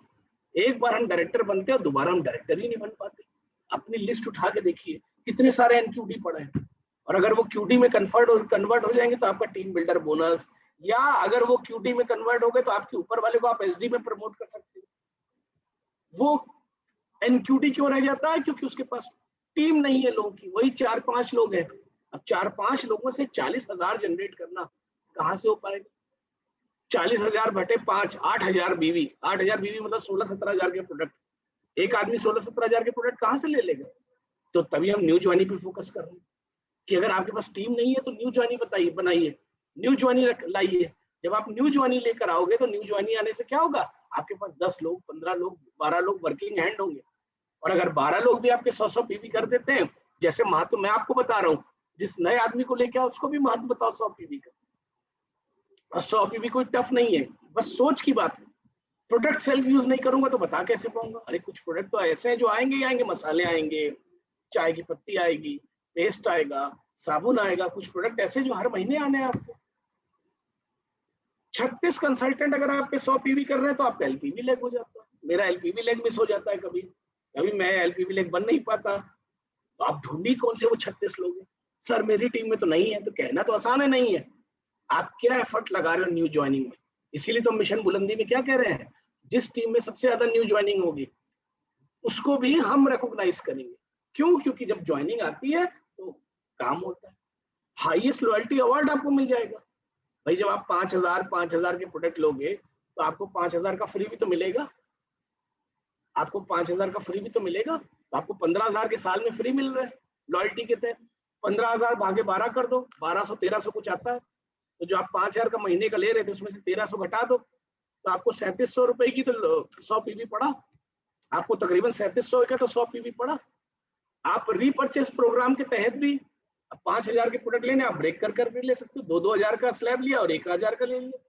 एक बार हम डायरेक्टर बनते हैं, दोबारा हम डायरेक्टर ही नहीं बन पाते। अपनी लिस्ट उठा के देखिए कितने सारे एनक्यूडी पड़े हैं, और अगर वो क्यूडी में कन्वर्ट हो जाएंगे तो आपका टीम बिल्डर बोनस, या अगर वो क्यूडी में कन्वर्ट हो गए तो आपके ऊपर वाले को आप एसडी में प्रमोट कर सकते हो। वो एनक्यूडी क्यों रह जाता है? क्योंकि उसके पास टीम नहीं है लोगों की, वही 4-5 लोग हैं। अब 4-5 लोगों से 40,000 जनरेट करना कहाँ से हो पाएगा? 40,000 बटे 5, 8,000 बीवी। 8,000 बीवी मतलब 16-17 के प्रोडक्ट। एक आदमी 16-17 के प्रोडक्ट कहाँ से ले लेगा? तो तभी हम न्यू ज्वाइनी पे फोकस कर रहे हैं कि अगर आपके पास टीम नहीं है तो न्यू ज्वाइनी बनाइए, न्यू ज्वाइनी लाइए। जब आप न्यू ज्वाइनी लेकर आओगे तो न्यू ज्वाइनी आने से क्या होगा? आपके पास 10 लोग, 15 लोग, 12 लोग वर्किंग हैंड होंगे। और अगर 12 लोग भी आपके 100 पीवी कर देते हैं, जैसे महत्व मैं आपको बता रहा हूँ, जिस नए आदमी को लेके आओ उसको भी महत्व बताओ 100 पीवी का। और 100 पीवी कोई टफ नहीं है, बस सोच की बात है। प्रोडक्ट सेल्फ यूज नहीं करूंगा तो बता कैसे पाऊंगा? अरे कुछ प्रोडक्ट तो ऐसे हैं जो आएंगे ही आएंगे, मसाले आएंगे, चाय की पत्ती आएगी, पेस्ट आएगा, साबुन आएगा, कुछ प्रोडक्ट ऐसे जो हर महीने आने हैं आपको। 36 कंसल्टेंट अगर आपके 100 पीवी कर रहे हैं तो आपका एलपीवी लेग हो जाता है। मेरा एलपीवी लेग मिस हो जाता है, कभी कभी मैं एलपीवी लेग बन नहीं पाता, तो आप ढूंढी कौन से वो 36 लोग हैं? सर मेरी टीम में तो नहीं है, तो कहना तो आसान है नहीं है। आप क्या एफर्ट लगा रहे हो न्यू ज्वाइनिंग में? इसीलिए तो मिशन बुलंदी में क्या कह रहे हैं, जिस टीम में सबसे ज्यादा न्यू ज्वाइनिंग होगी उसको भी हम रिकॉग्नाइज करेंगे। क्यों? क्योंकि जब ज्वाइनिंग आती है तो काम होता है, हाईएस्ट लॉयल्टी अवार्ड आपको मिल जाएगा। भाई जब आप 5,000 के प्रोडक्ट लोगे तो आपको 5,000 का फ्री भी तो मिलेगा, आपको 5,000 का फ्री भी तो मिलेगा, तो आपको 15,000 के साल में फ्री मिल रहे हैं लॉयल्टी के तहत। 15,000 भागे 12 कर दो, 1200 1300 कुछ आता है, तो जो आप 5,000 का महीने का ले रहे थे उसमें से 1300 घटा दो, तो आपको 3700 रुपए की तो 100 पीवी पड़ा, आपको तकरीबन 3700 का तो 100 पीवी पड़ा। आप रीपर्चेस प्रोग्राम के तहत भी 5,000 के प्रोडक्ट लेने आप ब्रेक कर भी ले सकते हो। 2,000 का स्लैब लिया और 1,000 का ले लिया,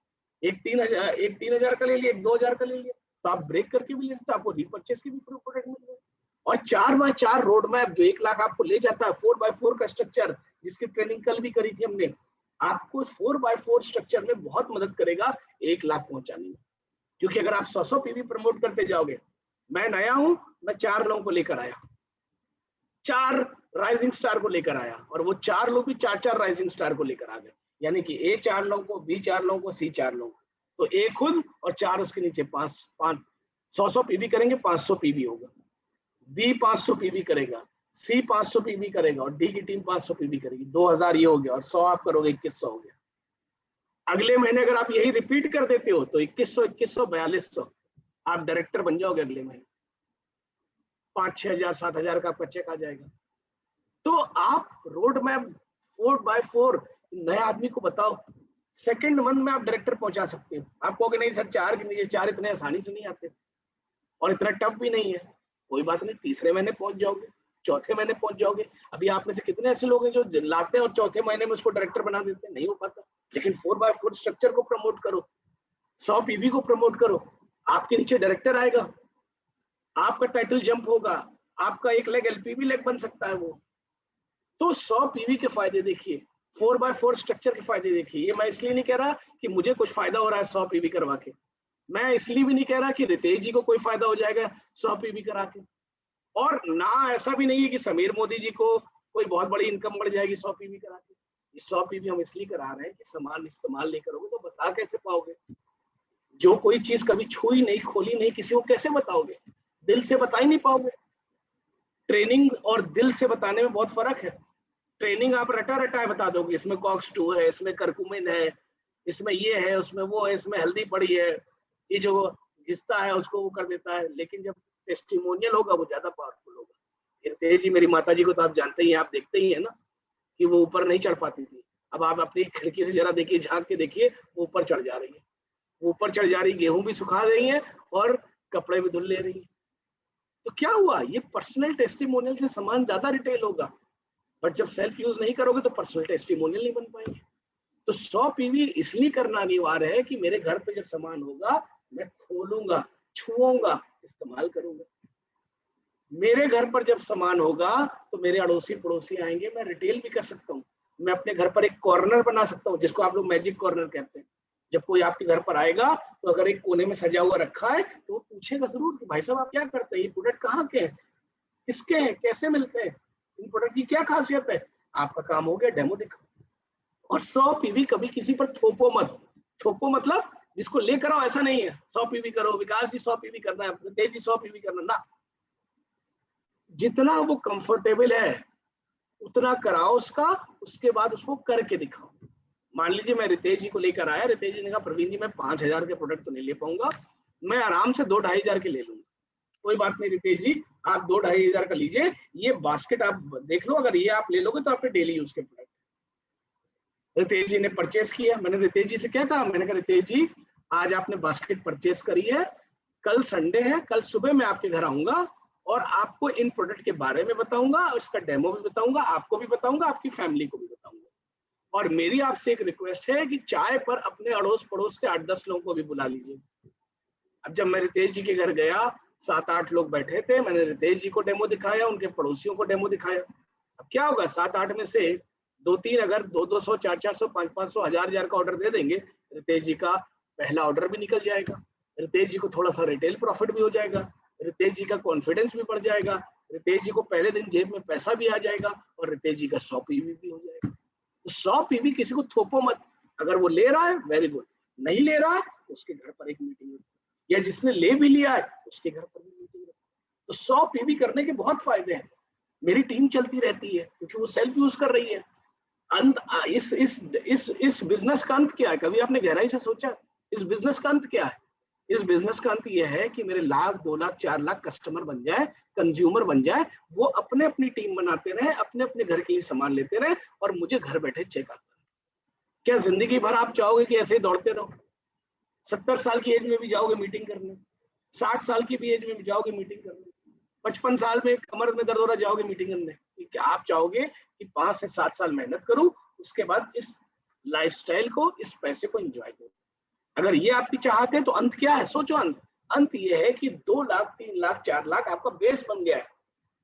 एक 3,000 का ले लिया, एक 2,000 का ले लिया, तो आप ब्रेक करके भी ले सकते हो, आपको रीपर्चेस के भी प्रोडक्ट मिल रहे हैं। और 4x4 रोड मैप जो 1 लाख आपको ले जाता है, 4x4 का स्ट्रक्चर जिसकी ट्रेनिंग कल भी करी थी हमने, आपको 4x4 स्ट्रक्चर में बहुत मदद करेगा 1 लाख पहुंचाने में। क्योंकि अगर आप 100 पीवी प्रमोट करते जाओगे, मैं नया हूं, मैं 4 लोगों को लेकर आया, 4 राइजिंग स्टार को लेकर आया, और वो 4 लोग भी 4-4 राइजिंग स्टार को लेकर आ गए, यानी कि ए 4 लोगों को, बी 4 लोगों को, सी 4 लोगों को, तो ए खुद और 4 उसके नीचे 100 पीवी करेंगे, 500 पीवी होगा, बी 500 पीवी करेगा, सी 500 पीवी करेगा और डी की टीम 500 पीवी करेगी, 2,000 ये हो गया, और 100 आप करोगे 2,100 हो गया। अगले महीने अगर आप यही रिपीट कर देते हो तो 2,100 4200 आप डायरेक्टर बन जाओगे अगले महीने, 5-6 हजार 7 हजार का आपका चेक आ जाएगा। तो आप रोड मैप 4x4 नए आदमी को बताओ, सेकंड मंथ में आप डायरेक्टर पहुंचा सकते हो। आप कहोगे नहीं सर 4 के नीचे 4 इतने आसानी से नहीं आते और इतना टफ भी नहीं है, कोई बात नहीं, तीसरे महीने पहुंच जाओगे, चौथे महीने पहुंच जाओगे। अभी आप में से कितने ऐसे लोग हैं जो लाते हैं और चौथे महीने में उसको डायरेक्टर बना देते हैं? नहीं हो पाता। लेकिन 4x4 स्ट्रक्चर को प्रमोट करो, 100 पीवी को प्रमोट करो, आपके नीचे डायरेक्टर आएगा, आपका टाइटल जंप होगा, आपका 1 लेग एलपीवी लेग बन सकता है वो। तो 100 पीवी के फायदे देखिए, 4x4 स्ट्रक्चर के फायदे देखिए। ये मैं इसलिए नहीं कह रहा कि मुझे कुछ फायदा हो रहा है 100 पीवी करवा के, मैं इसलिए भी नहीं कह रहा कि रितेश जी को कोई फायदा हो जाएगा 100 पीवी करा के, और ना ऐसा भी नहीं है कि समीर मोदी जी को कोई बहुत बड़ी इनकम बढ़ जाएगी 100 पीवी करा के। 100 पीवी हम इसलिए करा रहे हैं कि सामान इस्तेमाल नहीं करोगे तो बता कैसे पाओगे? जो कोई चीज कभी छुई नहीं, खोली नहीं, किसी को कैसे बताओगे? दिल से बता ही नहीं पाओगे। ट्रेनिंग और दिल से बताने में बहुत फर्क है। ट्रेनिंग आप रटा रटा बता दोगे, इसमें कॉक्स 2 है, इसमें करकुमिन है, इसमें ये है, उसमें वो है, इसमें हल्दी पड़ी है, ये जो घिसता है उसको वो कर देता है। लेकिन जब टेस्टिमोनियल होगा वो ज्यादा पावरफुल होगा। रितेश जी, मेरी माता जी को तो आप जानते ही हैं, आप देखते ही है ना कि वो ऊपर नहीं चढ़ पाती थी। अब आप अपनी खिड़की से जरा देखिए, झांक के देखिए, वो ऊपर चढ़ जा रही है, वो ऊपर चढ़ जा रही, गेहूं भी सुखा रही है और कपड़े भी धुल ले रही है। तो क्या हुआ? ये पर्सनल टेस्टिमोनियल से सामान ज्यादा रिटेल होगा, बट जब सेल्फ यूज नहीं करोगे तो पर्सनल टेस्टिमोनियल नहीं बन पाएंगे। तो 100 पीवी इसलिए करना अनिवार्य है कि मेरे घर पे जब सामान होगा मैं खोलूंगा, छुऊंगा, इस्तेमाल करूंगा। मेरे घर पर जब सामान होगा तो मेरे अड़ोसी पड़ोसी आएंगे, मैं रिटेल भी कर सकता हूँ। मैं अपने घर पर एक कॉर्नर बना सकता हूँ जिसको आप लोग मैजिक कॉर्नर कहते हैं। जब कोई आपके घर पर आएगा तो अगर एक कोने में सजा हुआ रखा है तो वो पूछेगा जरूर कि भाई साहब आप क्या करते हैं, ये प्रोडक्ट कहाँ के हैं, किसके हैं, कैसे मिलते हैं, इन प्रोडक्ट की क्या खासियत है। आपका काम हो गया डेमो दिखाओ। और 100 पीवी कभी किसी पर थोपो मत। थोपो मतलब जिसको लेकर आओ ऐसा नहीं है 100 पीवी करो, विकास जी 100 पीवी करना है, तेज जी 100 पीवी करना ना। जितना वो कंफर्टेबल है उतना कराओ उसका, उसके बाद उसको करके दिखाओ। मान लीजिए मैं रितेश जी को लेकर आया, रितेश जी ने कहा प्रवीण जी मैं 5,000 के प्रोडक्ट तो नहीं ले पाऊंगा, मैं आराम से 2-2.5 हजार के ले लूंगा। कोई बात नहीं रितेश जी, आप 2-2.5 हजार का लीजिए, ये बास्केट आप देख लो, अगर ये आप ले लोगे तो आपके डेली यूज के प्रोडक्ट। रितेश जी ने परचेस किया। मैंने रितेश जी से क्या कहा, मैंने कहा रितेश जी आज आपने बास्केट परचेस करी है, कल संडे है, कल सुबह मैं आपके घर आऊंगा, और आपको इन प्रोडक्ट के बारे में बताऊंगा, इसका डेमो भी बताऊंगा, आपको भी बताऊंगा, आपकी फैमिली को भी बताऊंगा। और मेरी आपसे एक रिक्वेस्ट है कि चाय पर अपने अड़ोस पड़ोस के 8-10 लोगों को भी बुला लीजिए। अब जब मैं रितेश जी के घर गया, 7-8 लोग बैठे थे, मैंने रितेश जी को डेमो दिखाया, उनके पड़ोसियों को डेमो दिखाया। अब क्या होगा, 7-8 में से 2-3 अगर 200, 400, 500, 1000 का ऑर्डर दे देंगे, रितेश जी का पहला ऑर्डर भी निकल जाएगा, रितेश जी को थोड़ा सा रिटेल प्रॉफिट भी हो जाएगा, रितेश जी का कॉन्फिडेंस भी बढ़ जाएगा, रितेश जी को पहले दिन जेब में पैसा भी आ जाएगा, और रितेश जी का 100 पीवी भी हो जाएगा। तो 100 पीवी किसी को थोपो मत, अगर वो ले रहा है वेरी गुड, नहीं ले रहा है उसके घर पर एक मीटिंग, या जिसने ले भी लिया है उसके घर पर भी मीटिंग। तो 100 पीवी करने के बहुत फायदे हैं। मेरी टीम चलती रहती है क्योंकि वो सेल्फ यूज कर रही है। अंत इस बिजनेस का अंत क्या है, कभी आपने गहराई से सोचा इस बिजनेस का अंत क्या है? इस बिजनेस का अंत यह है कि मेरे 1,00,000, 2,00,000, 4,00,000 कस्टमर बन जाए, कंज्यूमर बन जाए, वो अपने अपनी टीम बनाते रहे, अपने अपने घर के लिए सामान लेते रहे, और मुझे घर बैठे चेक आता है। क्या जिंदगी भर आप चाहोगे कि ऐसे ही दौड़ते रहो? 70 साल की एज में भी जाओगे मीटिंग करने, 60 साल की भी एज में भी जाओगे मीटिंग करने, 55 साल में कमर में दर्द हो रहा जाओगे मीटिंग करने? क्या आप चाहोगे कि 5 से 7 साल मेहनत करूं, उसके बाद इस लाइफस्टाइल को, इस पैसे को एंजॉय करूं? अगर ये आपकी चाहत है तो अंत क्या है? सोचो अंत ये है कि 2,00,000, 3,00,000, 4,00,000 आपका बेस बन गया है।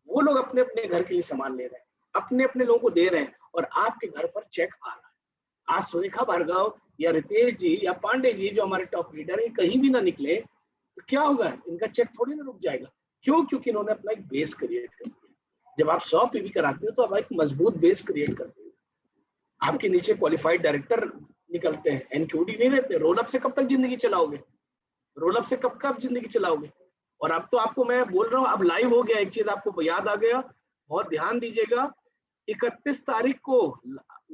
वो लोग अपने अपने घर के लिए सामान ले रहे हैं, अपने अपने लोगों को दे रहे हैं, और आपके घर पर चेक आ रहा है। आज सुरेखा भार्गव या रितेश जी या पांडे जी जो हमारे टॉप लीडर है, कहीं भी ना निकले तो क्या होगा, इनका चेक थोड़ी ना रुक जाएगा। क्यों? क्योंकि इन्होंने अपना एक बेस क्रिएट कर दिया। जब आप 100 पीवी कराते हो तो आप एक मजबूत बेस क्रिएट करते हो। आपके नीचे क्वालिफाइड डायरेक्टर निकलते हैं, एनक्यूडी नहीं रहते। रोल अप से कब तक जिंदगी चलाओगे? रोल अप से कब जिंदगी चलाओगे? और अब तो आपको मैं बोल रहा हूँ, अब लाइव हो गया, एक चीज आपको याद आ गया, बहुत ध्यान दीजिएगा। 31 तारीख को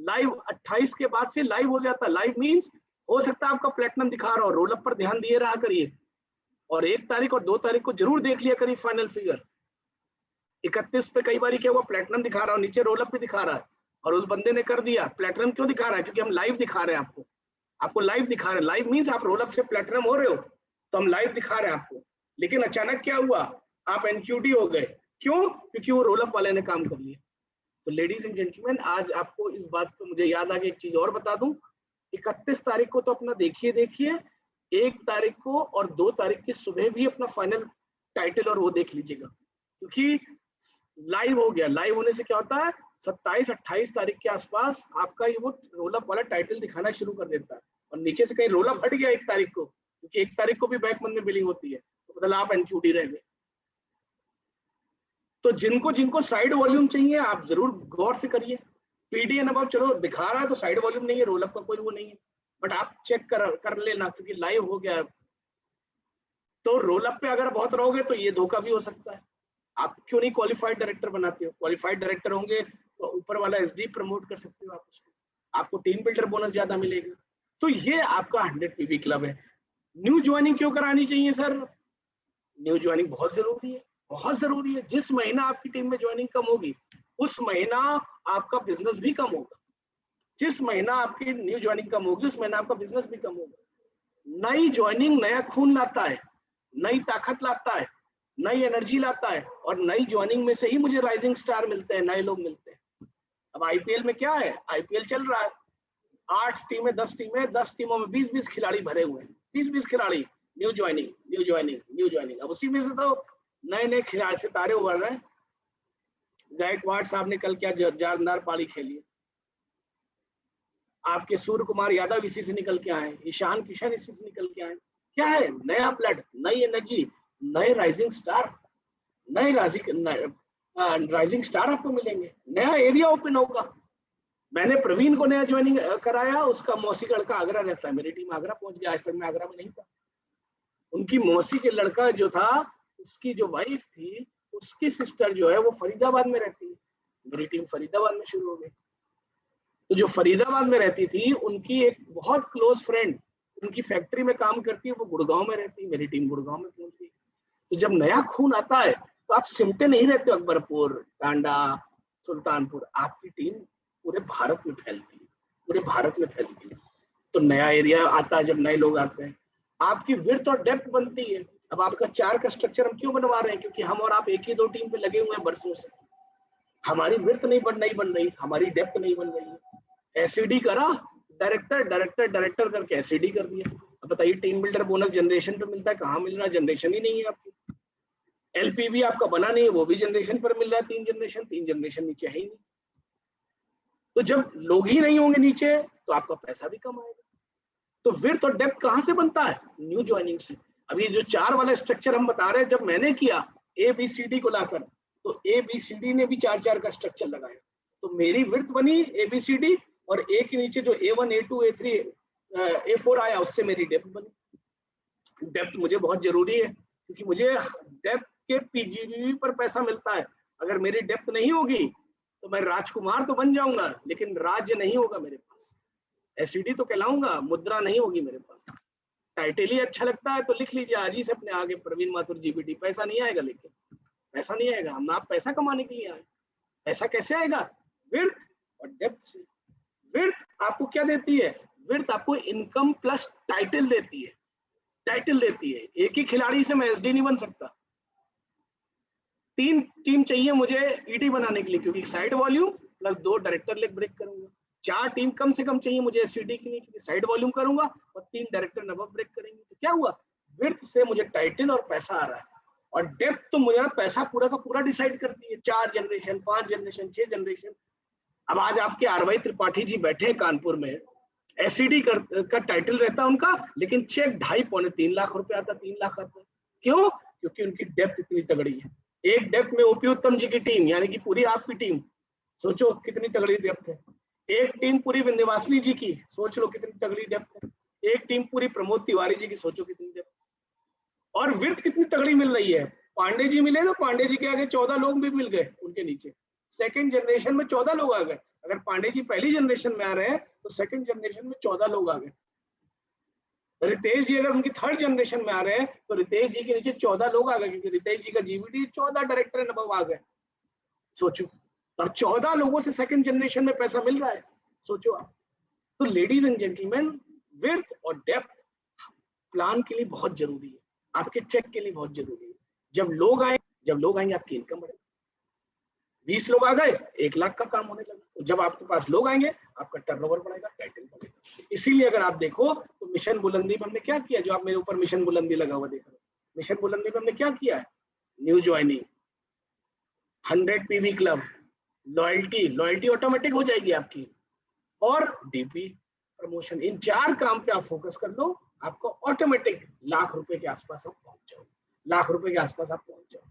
लाइव, 28 के बाद से लाइव हो जाता है। लाइव मींस हो सकता है आपका प्लेटिनम दिखा रहा हो, रोल अप पर ध्यान दिए रहा करिए, और 1 तारीख और 2 तारीख को जरूर देख लिया करिए फाइनल फिगर। 31 पे कई बार क्या हुआ, प्लेटिनम दिखा रहा हो, नीचे रोल अप भी दिखा रहा है, और उस बंदे ने कर दिया। प्लेटिनम क्यों दिखा रहा है? क्योंकि हम लाइव दिखा रहे हैं आपको लाइव दिखा रहे हैं। लाइव मींस आप रोल अप से प्लेटिनम हो रहे हो, तो हम लाइव दिखा रहे हैं आपको। लेकिन अचानक क्या हुआ, आप एनक्यूटी हो गए। क्यों? क्योंकि वो रोल अप वाले ने काम कर लिया। तो लेडीज एंड जेंटलमैन, आज आपको इस बात पे मुझे याद आ गया, एक चीज और बता दूं, 31 तारीख को तो अपना देखिए, 1 तारीख को और 2 तारीख की सुबह भी अपना फाइनल टाइटल और वो देख लीजिएगा, क्योंकि लाइव हो गया। लाइव होने से क्या होता है, 27-28 तारीख के आसपास आपका ये वो रोल अप वाला टाइटल दिखाना शुरू कर देता है, और नीचे से कहीं रोल अप हट गया 1 तारीख को, क्योंकि 1 तारीख को भी बैक मंथ में बिलिंग होती है, तो मतलब आप एनक्यूटी रह गए। तो जिनको साइड वॉल्यूम चाहिए आप जरूर गौर से करिए। पीडीएन अब चलो दिखा रहा है तो साइड वॉल्यूम नहीं है, रोल अप का कोई वो नहीं है, बट आप चेक कर लेना, क्योंकि लाइव हो गया। तो रोल अप पे अगर बहुत रहोगे तो ये धोखा भी हो सकता है। आप क्यों नहीं क्वालिफाइड डायरेक्टर बनाते हो? क्वालिफाइड डायरेक्टर होंगे तो ऊपर वाला एसडी प्रमोट कर सकते हो आप उसको, आपको टीम बिल्डर बोनस ज्यादा मिलेगा। तो ये आपका 100 पीवी क्लब है। न्यू ज्वाइनिंग क्यों करानी चाहिए सर? न्यू ज्वाइनिंग बहुत जरूरी है, बहुत जरूरी है। जिस महीना आपकी टीम में ज्वाइनिंग कम होगी, उस महीना आपका बिजनेस भी कम होगा। जिस महीना आपकी न्यू ज्वाइनिंग कम होगी, उस महीना आपका बिजनेस भी कम होगा। नई ज्वाइनिंग नया खून लाता है, नई ताकत लाता है, नई एनर्जी लाता है, और नई ज्वाइनिंग में से ही मुझे राइजिंग स्टार मिलते हैं, नए लोग मिलते हैं। अब आईपीएल में क्या है, आईपीएल चल रहा है, 8 टीमें, 10 टीमें, 10 टीमों में 20-20 खिलाड़ी भरे हुए हैं, 20-20 खिलाड़ी। New joining. अब उसी में से तो नए खिलाड़ी सितारे उभर रहे हैं। गायकवाड़ साहब ने कल क्या जानदार पारी खेली है। आपके सूर्य कुमार यादव इसी से निकल के आए, ईशान किशन इसी से निकल के आए। क्या है? नया ब्लड, नई एनर्जी, नए राइजिंग स्टार, नए राइजिंग स्टार आपको मिलेंगे। नया एरिया ओपन होगा। मैंने प्रवीण को नया ज्वाइनिंग कराया, उसका मौसी का लड़का आगरा रहता है, मेरी टीम आगरा पहुंच गया। आज तक मैं आगरा में नहीं था। उनकी मौसी के लड़का जो था, उसकी जो वाइफ थी, उसकी सिस्टर जो है वो फरीदाबाद में रहती है। मेरी टीम फरीदाबाद में शुरू हो गई। तो जो फरीदाबाद में रहती थी, उनकी एक बहुत क्लोज फ्रेंड उनकी फैक्ट्री में काम करती है, वो गुड़गांव में रहती है। मेरी टीम गुड़गांव में पहुंच गई। तो जब नया खून आता है तो आप सिमटे नहीं रहते हो अकबरपुर, टांडा, सुल्तानपुर। आपकी टीम पूरे भारत में फैलती है, पूरे भारत में फैलती है। तो नया एरिया आता है जब नए लोग आते हैं, आपकी विड्थ और डेप्थ बनती है। अब आपका 4 का स्ट्रक्चर हम क्यों बनवा रहे हैं? क्योंकि हम और आप एक ही 2 टीम पे लगे हुए हैं बरसों से। हमारी विड्थ नहीं बन रही, हमारी डेप्थ नहीं बन रही है। एसईडी करा, डायरेक्टर करके एसईडी कर दिया। अब बताइए टीम बिल्डर बोनस जनरेशन पे मिलता है, कहाँ मिल रहा है? जनरेशन ही नहीं है आपकी। एलपीवी आपका बना नहीं है, वो भी जनरेशन पर मिल रहा है। 3 जनरेशन नीचे है ही नहीं। तो जब लोग ही नहीं होंगे नीचे तो आपका पैसा भी कम आएगा। तो विड्थ और डेप्थ कहाँ से बनता है? न्यू ज्वाइनिंग से। अब ये जो 4 वाला स्ट्रक्चर हम बता रहे हैं, जब मैंने किया ABCD को लाकर, तो ABCD ने भी 4 का स्ट्रक्चर लगाया, तो मेरी विड्थ बनी ABCD, और ए के नीचे जो A1 A2 A3 A4 आया उससे मेरी डेप्थ बनी। डेप्थ मुझे बहुत जरूरी है, क्योंकि मुझे डेप्थ के PGBV पर पैसा मिलता है। अगर मेरी डेप्थ नहीं होगी तो मैं राजकुमार तो बन जाऊंगा, लेकिन राज्य नहीं होगा मेरे पास। एसईडी तो कहलाऊंगा, मुद्रा नहीं होगी मेरे पास। टाइटल ही अच्छा लगता है तो लिख लीजिए आज ही से अपने आगे, प्रवीण माथुर जीबीटी। पैसा नहीं आएगा, लेकिन पैसा नहीं आएगा। हम आप पैसा कमाने के लिए आए। पैसा कैसे आएगा? विड्थ और डेप्थ से। विड्थ आपको क्या देती है? विड्थ आपको इनकम प्लस टाइटल देती है। टाइटल देती है। एक ही खिलाड़ी से मैं एसडी नहीं बन सकता। 3 टीम चाहिए मुझे ईडी बनाने के लिए, क्योंकि side volume plus 2 director leg break करूंगा। 4 टीम कम से कम चाहिए मुझे एससीडी के लिए, क्योंकि साइड वॉल्यूम करूंगा और 3 डायरेक्टर नबब ब्रेक करेंगे। तो क्या हुआ? विड्थ से मुझे टाइटल और पैसा आ रहा है, और डेप्थ तो मुझे पैसा पूरा का पूरा डिसाइड करती है। 4 जनरेशन, 5 जनरेशन, 6 जनरेशन। अब आज आपके आरवाई त्रिपाठी जी बैठे हैं कानपुर में, एससीडी का टाइटल रहता है उनका, लेकिन चेक 2.5-3 लाख रुपए आता, 3 लाख आता। क्यों? क्योंकि उनकी डेप्थ इतनी तगड़ी है। एक डेप्थ में ओपी उत्तम जी की टीम, यानी कि पूरी आपकी टीम, सोचो कितनी तगड़ी डेप्थ है। एक टीम पूरी विंध्यवासिनी जी की, सोच लो कितनी तगड़ी डेप्थ है। एक टीम पूरी प्रमोद तिवारी जी की, सोचो कितनी डेप्थ। और विड्थ कितनी तगड़ी मिल रही है। पांडे जी मिले तो पांडे जी के आगे 14 लोग भी मिल गए उनके नीचे। सेकंड जनरेशन में 14 लोग आ गए। अगर पांडे जी पहली जनरेशन में आ रहे हैं तो सेकंड जनरेशन में 14 लोग आ गए। रितेश जी अगर उनकी थर्ड जनरेशन में आ रहे हैं तो रितेश जी के नीचे 14 लोग आ गए, क्योंकि रितेश जी का जीबीटी 14 डायरेक्टर नबब आ गए। सोचो, और 14 लोगों से सेकंड जनरेशन में पैसा मिल रहा है। सोचो आप। तो लेडीज एंड जेंटलमैन, विड्थ और डेप्थ प्लान के लिए बहुत जरूरी है, आपके चेक के लिए बहुत जरूरी है। जब लोग आएंगे आपकी इनकम बढ़ेगी। 20 लोग आ गए, 1 लाख का काम होने लगा। तो जब आपके पास लोग आएंगे आपका टर्नओवर बढ़ेगा, टाइटल बढ़ेगा। इसीलिए अगर आप देखो तो मिशन बुलंदी में हमने क्या किया, जो आप मेरे ऊपर मिशन बुलंदी लगा हुआ देख रहे हो, मिशन बुलंदी में हमने क्या किया है? New joining, 100 PV club, loyalty automatic हो जाएगी आपकी, और डीपी प्रमोशन। इन 4 काम पे आप फोकस कर लो, आपको ऑटोमेटिक लाख रुपए के आसपास आप पहुंच जाओ, लाख रुपए के आसपास आप पहुंच जाओ।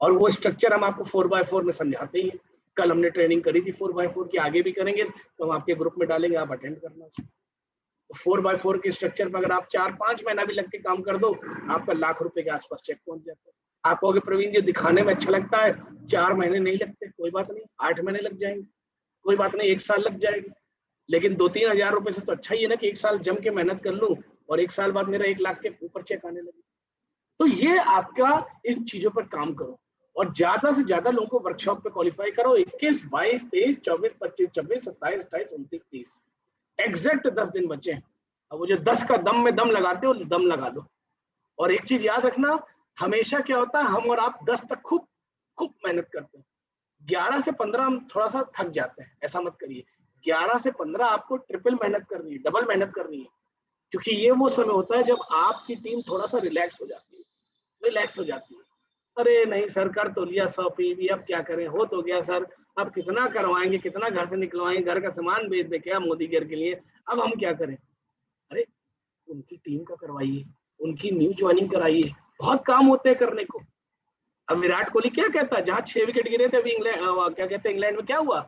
और वो स्ट्रक्चर हम आपको 4x4 में समझाते ही हैं। कल हमने ट्रेनिंग करी थी 4x4 की, आगे भी करेंगे तो हम आपके ग्रुप में डालेंगे, आप अटेंड करना। तो 4x4 के स्ट्रक्चर पर अगर आप 4-5 महीना भी लग के काम कर दो, आपका लाख रुपए के आसपास चेक पहुंच जाता है। आप कहोगे प्रवीण जी दिखाने में अच्छा लगता है, 4 महीने नहीं लगते, कोई बात नहीं, 8 महीने लग जाएंगे, कोई बात नहीं, 1 साल लग जाएगी। लेकिन 2-3 हजार रुपए से तो अच्छा ही है ना कि 1 साल जम के मेहनत कर लूं और 1 साल बाद मेरा 1 लाख के ऊपर चेक आने लगे। तो ये आपका इन चीजों पर काम करो, और ज्यादा से ज्यादा लोगों को वर्कशॉप पे क्वालिफाई करो। 21, 22, 23, 24, 25, 26, 27, 28, 29, 30 एग्जैक्ट 10 दिन बचे हैं। अब वो जो 10 का दम में दम लगाते हो, दम लगा दो। और एक चीज याद रखना, हमेशा क्या होता है, हम और आप 10 तक खूब मेहनत करते हैं, 11 से 15 हम थोड़ा सा थक जाते हैं। ऐसा मत करिए, 11 से 15 आपको ट्रिपल मेहनत करनी है, डबल मेहनत करनी है, क्योंकि ये वो समय होता है जब आपकी टीम थोड़ा सा रिलैक्स हो जाती है। अरे नहीं सर, कर तो लिया 100 पीवी, अब क्या करें, हो तो गया सर, अब कितना करवाएंगे, कितना घर से निकलवाएंगे, घर का सामान बेच दे क्या मोदी केयर के लिए, अब हम क्या करें। अरे उनकी टीम का करवाइए, उनकी न्यू ज्वाइनिंग कराइए, बहुत काम होते हैं करने को। अब विराट कोहली क्या कहता है, जहां 6 विकेट गिरे थे अभी इंग्लैंड में क्या हुआ,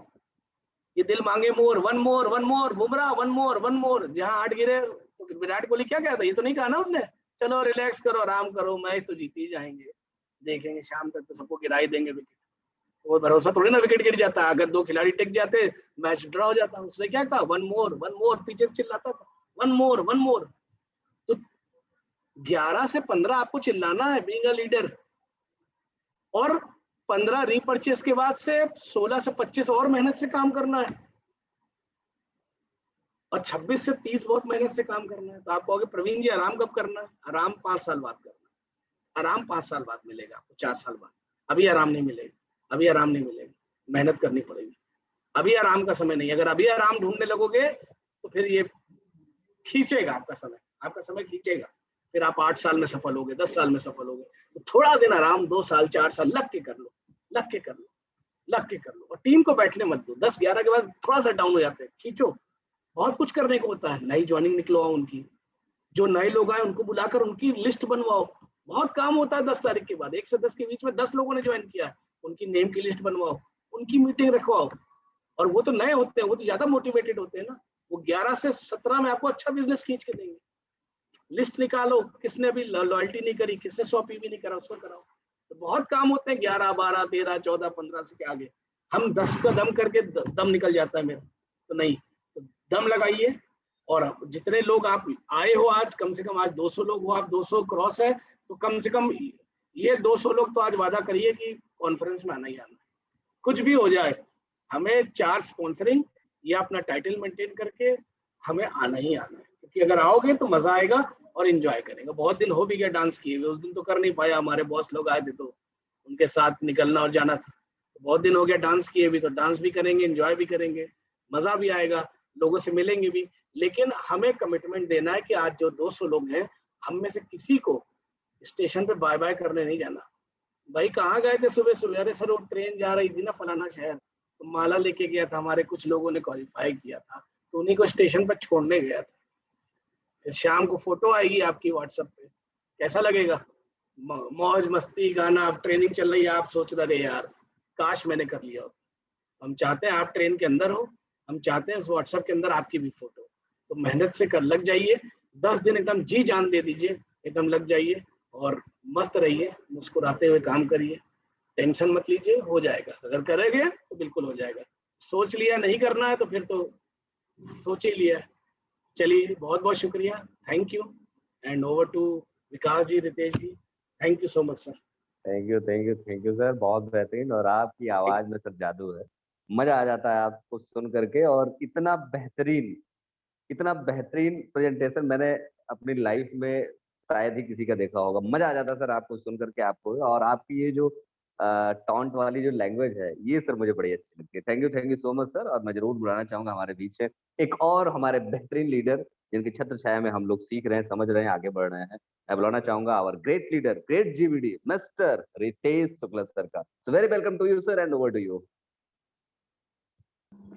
ये दिल मांगे more, one more, Bumrah one more. जहां 8 गिरे तो विराट कोहली क्या कहता है, ये तो नहीं कहा ना उसने, चलो रिलैक्स करो, आराम करो, मैच तो जीत ही जाएंगे, देखेंगे शाम तक तो सबको गिरा ही देंगे विकेट। वो भरोसा थोड़ी ना विकेट गिर जाता है, अगर 2 खिलाड़ी टिक जाते मैच ड्रॉ हो जाता। उसने क्या कहा, वन मोर, पीछे से चिल्लाता था, वन मोर। तो 11 से 15 आपको चिल्लाना है बीइंग अ लीडर, और 15 रीपर्चेस के बाद से 16 से 25 और मेहनत से काम करना है, और 26 से 30 बहुत मेहनत से काम करना है। तो आप कहोगे प्रवीण जी आराम कब करना है, आराम 5 साल बाद करना है। आराम 5 साल बाद मिलेगा आपको, 4 साल बाद। अभी आराम नहीं मिलेगा, अभी आराम नहीं मिलेगा, मेहनत करनी पड़ेगी। अभी आराम का समय नहीं, अगर अभी आराम ढूंढने लगोगे तो फिर ये खींचेगा आपका समय खींचेगा। फिर आप 8 साल में सफल होगे, 10 साल में सफल होगे। तो थोड़ा दिन आराम, 2 साल 4 साल लग के कर लो, लग के कर लो, लग के कर लो। और टीम को बैठने मत दो। 10-11 के बाद थोड़ा सा डाउन हो जाते हैं, खींचो। बहुत कुछ करने को होता है। नई ज्वाइनिंग निकलवाओ उनकी, जो नए लोग आए उनको बुलाकर उनकी लिस्ट बनवाओ। बहुत काम होता है 10 तारीख के बाद। 1 से 10 के बीच में 10 लोगों ने ज्वाइन किया, उनकी नेम की लिस्ट बनवाओ, उनकी मीटिंग रखवाओ। और वो तो नए होते हैं, वो तो ज्यादा मोटिवेटेड होते हैं ना। वो 11 से 17 में आपको अच्छा बिजनेस खींच के देंगे। लिस्ट निकालो, किसने भी लॉयल्टी नहीं करी, किसने 100 पीवी नहीं करा, उसको कराओ। तो बहुत काम होते हैं 11, 12, 13, 14, 15 से के आगे। हम 10 का दम करके दम निकल जाता है मेरा, तो नहीं। तो दम लगाइए। और जितने लोग आप आए हो आज, कम से कम आज 200 लोग हो आप, 200 क्रॉस है, तो कम से कम ये 200 लोग तो आज वादा करिए कि कॉन्फ्रेंस में आना ही आना। कुछ भी हो जाए, हमें 4 स्पॉन्सरिंग या अपना टाइटल मेंटेन करके हमें आना ही आना है। क्योंकि अगर आओगे तो मजा आएगा और एंजॉय करेंगे। बहुत दिन हो भी गया डांस किए हुए, उस दिन तो कर नहीं पाया, हमारे बॉस लोग आए थे तो उनके साथ निकलना और जाना था। तो बहुत दिन हो गया डांस किए भी, तो डांस भी करेंगे, एंजॉय भी करेंगे, मजा भी आएगा, लोगों से मिलेंगे भी। लेकिन हमें कमिटमेंट देना है कि आज जो 200 लोग हैं, हम में से किसी को स्टेशन पे बाय बाय करने नहीं जाना। भाई कहाँ गए थे सुबह सुबह? अरे सर वो ट्रेन जा रही थी ना फलाना शहर, तो माला लेके गया था, हमारे कुछ लोगों ने क्वालिफाई किया था, तो उन्हीं को स्टेशन पर छोड़ने गया था। फिर शाम को फोटो आएगी आपकी व्हाट्सएप पे, कैसा लगेगा? मौज मस्ती गाना, आप ट्रेनिंग चल रही है, आप सोच रहे यार काश मैंने कर लिया हो। हम चाहते हैं आप ट्रेन के अंदर हो, हम चाहते हैं उस व्हाट्सएप के अंदर आपकी भी फोटो। तो मेहनत से कर लग जाइए, 10 दिन एकदम जी जान दे दीजिए, एकदम लग जाइए और मस्त रहिए, मुस्कुराते हुए काम करिए, टेंशन मत लीजिए, हो जाएगा। अगर करेंगे तो बिल्कुल हो जाएगा। सोच लिया नहीं करना है तो फिर तो सोच ही लिया। चलिए, बहुत बहुत शुक्रिया, thank you. And over to Vikas ji, Ritesh ji, thank you so much sir. Thank you, thank you, thank you sir, बहुत बेहतरीन। और आपकी आवाज में सर जादू है, मजा आ जाता है आपको सुन करके। और इतना बेहतरीन प्रेजेंटेशन मैंने अपनी लाइफ में शायद ही किसी का देखा होगा। मजा आ जाता है सर आपको सुन करके, आपको। और आपकी ये जो टॉन्ट वाली जो लैंग्वेज है, ये सर मुझे बड़ी अच्छी लगती है। Thank you so much sir. और मैं जरूर बुलाना चाहूंगा हमारे बीच है एक और हमारे बेहतरीन लीडर, जिनकी छत्र छाया में हम लोग सीख रहे हैं, समझ रहे हैं, आगे बढ़ रहे हैं। मैं बुलाना चाहूंगा our great leader, great GVD, mister Ritesh Shukla sir का। So very welcome to you sir, and over to you.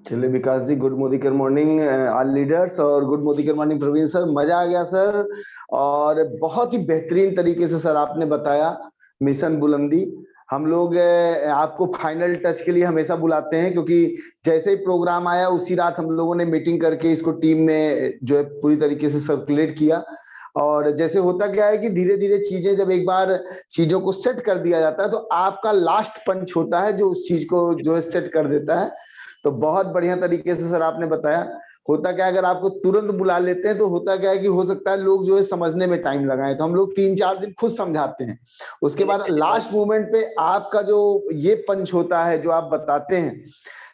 चलिए विकास जी, गुड मोदिकर मॉर्निंग ऑल लीडर्स, और गुड मोदिकर मॉर्निंग प्रवीण सर। मजा आ गया सर, और बहुत ही बेहतरीन तरीके से सर आपने बताया मिशन बुलंदी। हम लोग आपको फाइनल टच के लिए हमेशा बुलाते हैं, क्योंकि जैसे ही प्रोग्राम आया उसी रात हम लोगों ने मीटिंग करके इसको टीम में जो है पूरी तरीके से सर्कुलेट किया। और जैसे होता क्या है कि धीरे धीरे चीजें, जब एक बार चीजों को सेट कर दिया जाता है तो आपका लास्ट पंच होता है जो उस चीज को जो है सेट कर देता है। तो बहुत बढ़िया तरीके से सर आपने बताया। होता क्या है, अगर आपको तुरंत बुला लेते हैं तो होता क्या है कि हो सकता है लोग जो है समझने में टाइम लगाएं, तो हम लोग 3-4 दिन खुद समझाते हैं। उसके बाद लास्ट मोमेंट पे आपका जो ये पंच होता है जो आप बताते हैं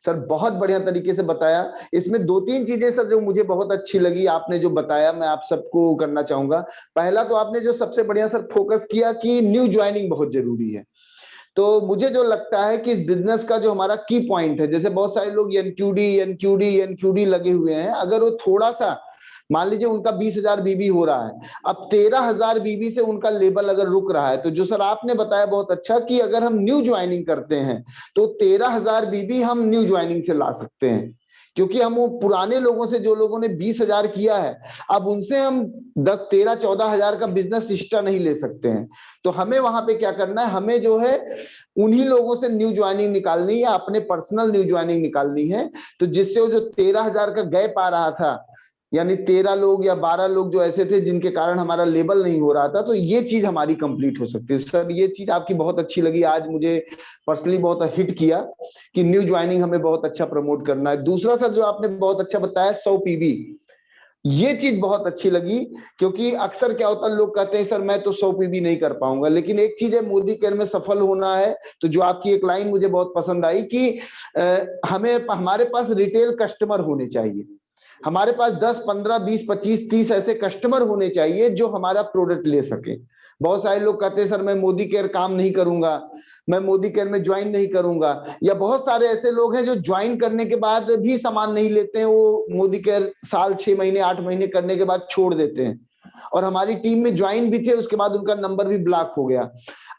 सर, बहुत बढ़िया तरीके से बताया। इसमें 2-3 चीजें सर जो मुझे बहुत अच्छी लगी आपने जो बताया, मैं आप सबको करना चाहूंगा। पहला तो आपने जो सबसे बढ़िया सर फोकस किया कि न्यू ज्वाइनिंग बहुत जरूरी है। तो मुझे जो लगता है कि इस बिजनेस का जो हमारा की पॉइंट है, जैसे बहुत सारे लोग एनक्यूडी लगे हुए हैं, अगर वो थोड़ा सा मान लीजिए उनका 20,000 बीबी हो रहा है, अब 13,000 बीबी से उनका लेवल अगर रुक रहा है, तो जो सर आपने बताया बहुत अच्छा कि अगर हम न्यू ज्वाइनिंग करते हैं तो 13,000 बीबी हम न्यू ज्वाइनिंग से ला सकते हैं। क्योंकि हम वो पुराने लोगों से, जो लोगों ने 20,000 किया है, अब उनसे हम 10, 13, 14,000 का बिजनेस एक्स्ट्रा नहीं ले सकते हैं। तो हमें वहां पे क्या करना है, हमें जो है उन्हीं लोगों से न्यू ज्वाइनिंग निकालनी है, अपने पर्सनल न्यू ज्वाइनिंग निकालनी है। तो जिससे वो जो 13,000 का गैप आ रहा था, यानी 13 लोग या 12 लोग जो ऐसे थे जिनके कारण हमारा लेवल नहीं हो रहा था, तो ये चीज हमारी कंप्लीट हो सकती है। सर ये चीज आपकी बहुत अच्छी लगी, आज मुझे पर्सनली बहुत हिट किया कि न्यू ज्वाइनिंग हमें बहुत अच्छा प्रमोट करना है। दूसरा सर जो आपने बहुत अच्छा बताया 100 पीवी, ये चीज बहुत अच्छी लगी। क्योंकि अक्सर क्या होता है, लोग कहते हैं सर मैं तो 100 पीवी नहीं कर पाऊंगा, लेकिन एक चीज है, मोदी केयर में सफल होना है तो जो आपकी एक लाइन मुझे बहुत पसंद आई कि हमारे पास रिटेल कस्टमर होने चाहिए। हमारे पास 10, 15, 20, 25, 30 ऐसे कस्टमर होने चाहिए जो हमारा प्रोडक्ट ले सके। बहुत सारे लोग कहते हैं सर मैं मोदी केयर काम नहीं करूंगा, मैं मोदी केयर में ज्वाइन नहीं करूंगा, या बहुत सारे ऐसे लोग हैं जो ज्वाइन करने के बाद भी सामान नहीं लेते हैं, वो मोदी केयर साल 6 महीने 8 महीने करने के बाद छोड़ देते हैं, और हमारी टीम में ज्वाइन भी थे, उसके बाद उनका नंबर भी ब्लॉक हो गया।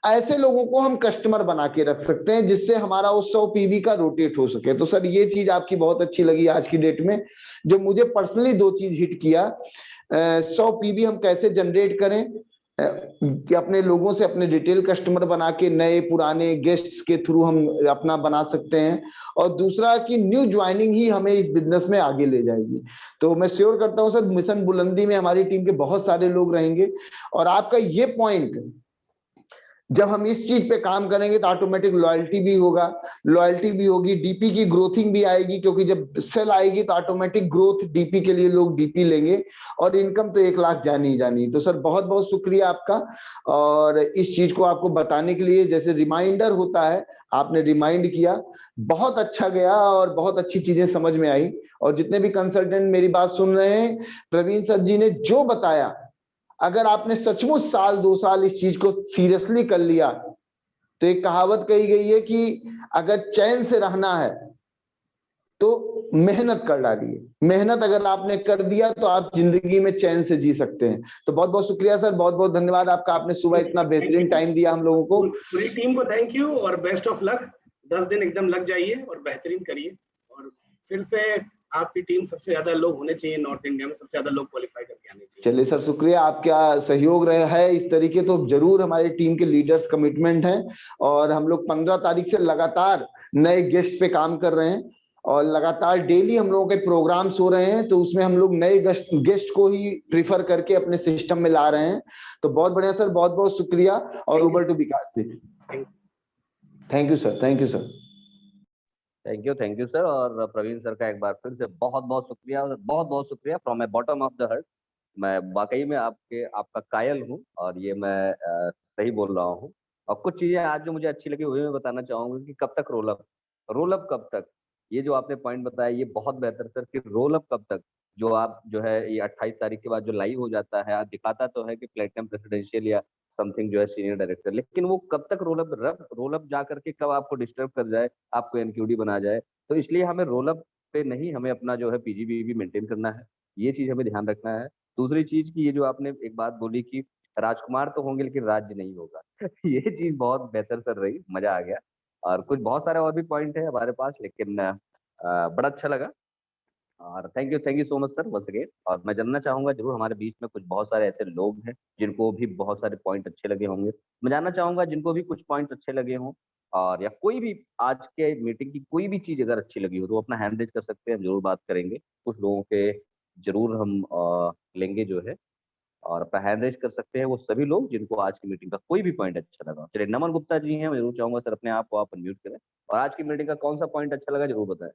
ऐसे लोगों को हम कस्टमर बना के रख सकते हैं जिससे हमारा वो 100 पीवी का रोटेट हो सके। तो सर ये चीज आपकी बहुत अच्छी लगी आज की डेट में। जो मुझे पर्सनली 2 चीज हिट किया, 100 पीवी हम कैसे जनरेट करें कि अपने लोगों से अपने डिटेल कस्टमर बना के नए पुराने गेस्ट्स के थ्रू हम अपना बना सकते हैं, और दूसरा कि न्यू ज्वाइनिंग ही हमें इस बिजनेस में आगे ले जाएगी। तो मैं श्योर करता हूं सर मिशन बुलंदी में हमारी टीम के बहुत सारे लोग रहेंगे, और आपका ये पॉइंट जब हम इस चीज पे काम करेंगे तो ऑटोमेटिक लॉयल्टी भी होगा, लॉयल्टी भी होगी, डीपी की ग्रोथिंग भी आएगी, क्योंकि जब सेल आएगी तो ऑटोमेटिक ग्रोथ डीपी के लिए लोग डीपी लेंगे, और इनकम तो 1 लाख जानी ही जानी। तो सर बहुत बहुत शुक्रिया आपका, और इस चीज को आपको बताने के लिए जैसे रिमाइंडर होता है आपने रिमाइंड किया, बहुत अच्छा गया और बहुत अच्छी चीजें समझ में आई। और जितने भी कंसल्टेंट मेरी बात सुन रहे हैं, प्रवीण सर जी ने जो बताया, अगर आपने सचमुच साल 2 साल इस चीज को सीरियसली कर लिया, तो एक कहावत कही गई है कि अगर चैन से रहना है तो मेहनत कर डालिए, मेहनत अगर आपने कर दिया तो आप जिंदगी में चैन से जी सकते हैं। तो बहुत बहुत शुक्रिया सर, बहुत बहुत धन्यवाद आपका, आपने सुबह इतना बेहतरीन टाइम दिया हम लोगों को। पूरी टीम को थैंक यू और बेस्ट ऑफ लक। 10 दिन एकदम लग जाइए और बेहतरीन करिए, और फिर से आपकी टीम सबसे ज्यादा लोग होने चाहिए, नॉर्थ इंडिया में सबसे ज्यादा लोग क्वालिफाई करके आने चाहिए। चलिए सर, शुक्रिया, आपका सहयोग रहे है इस तरीके, तो जरूर हमारी टीम के लीडर्स कमिटमेंट हैं, और हम लोग 15 तारीख से लगातार नए गेस्ट पे काम कर रहे हैं, और लगातार डेली हम लोगों के प्रोग्राम्स हो रहे हैं, तो उसमें हम लोग नए गेस्ट को ही प्रीफर करके अपने सिस्टम में ला रहे हैं। तो बहुत बढ़िया सर, बहुत बहुत शुक्रिया, और over to Vikas ji. Thank you sir, thank you sir. Thank you sir, और प्रवीण सर का एक बार फिर से बहुत बहुत शुक्रिया, बहुत बहुत शुक्रिया from my bottom of the heart. मैं वाकई में आपका कायल हूँ, और ये मैं सही बोल रहा हूँ। और कुछ चीजें आज जो मुझे अच्छी लगी वही मैं बताना चाहूंगा कि कब तक रोल अप कब तक, ये जो आपने पॉइंट बताया ये बहुत बेहतर सर, कि रोल अप कब तक। जो आप जो है ये 28 तारीख के बाद जो लाइव हो जाता है, आप दिखाता तो है कि प्लेटिनम प्रेसिडेंशियल या समथिंग जो है सीनियर डायरेक्टर, लेकिन वो कब तक रोल अप जा करके कब आपको डिस्टर्ब कर जाए, आपको एनक्यूडी बना जाए। तो इसलिए हमें रोल अप पे नहीं, हमें अपना जो है पीजीबी भी मेंटेन करना है, ये चीज हमें ध्यान रखना है। दूसरी चीज की ये जो आपने एक बात बोली कि राजकुमार तो होंगे लेकिन राज्य नहीं होगा ये चीज बहुत बेहतर सर रही, मजा आ गया। और कुछ बहुत सारे और भी पॉइंट है हमारे पास, लेकिन बड़ा अच्छा लगा, और thank you so much sir once again. और मैं जानना चाहूंगा जरूर, हमारे बीच में कुछ बहुत सारे ऐसे लोग हैं जिनको भी बहुत सारे पॉइंट अच्छे लगे होंगे। मैं जानना चाहूंगा जिनको भी कुछ पॉइंट अच्छे लगे हों, और या कोई भी आज के मीटिंग की कोई भी चीज अगर अच्छी लगी हो, तो वो अपना हैंड रेज कर सकते हैं, हम जरूर बात करेंगे। कुछ लोगों के जरूर हम लेंगे जो है, और अपना हैंड रेज कर सकते हैं वो सभी लोग जिनको आज की मीटिंग का कोई भी पॉइंट अच्छा लगा। चलिए, नमन गुप्ता जी हैं, मैं जरूर चाहूंगा सर अपने आप को आप अनम्यूट करें, और आज की मीटिंग का कौन सा पॉइंट अच्छा लगा जरूर बताएं।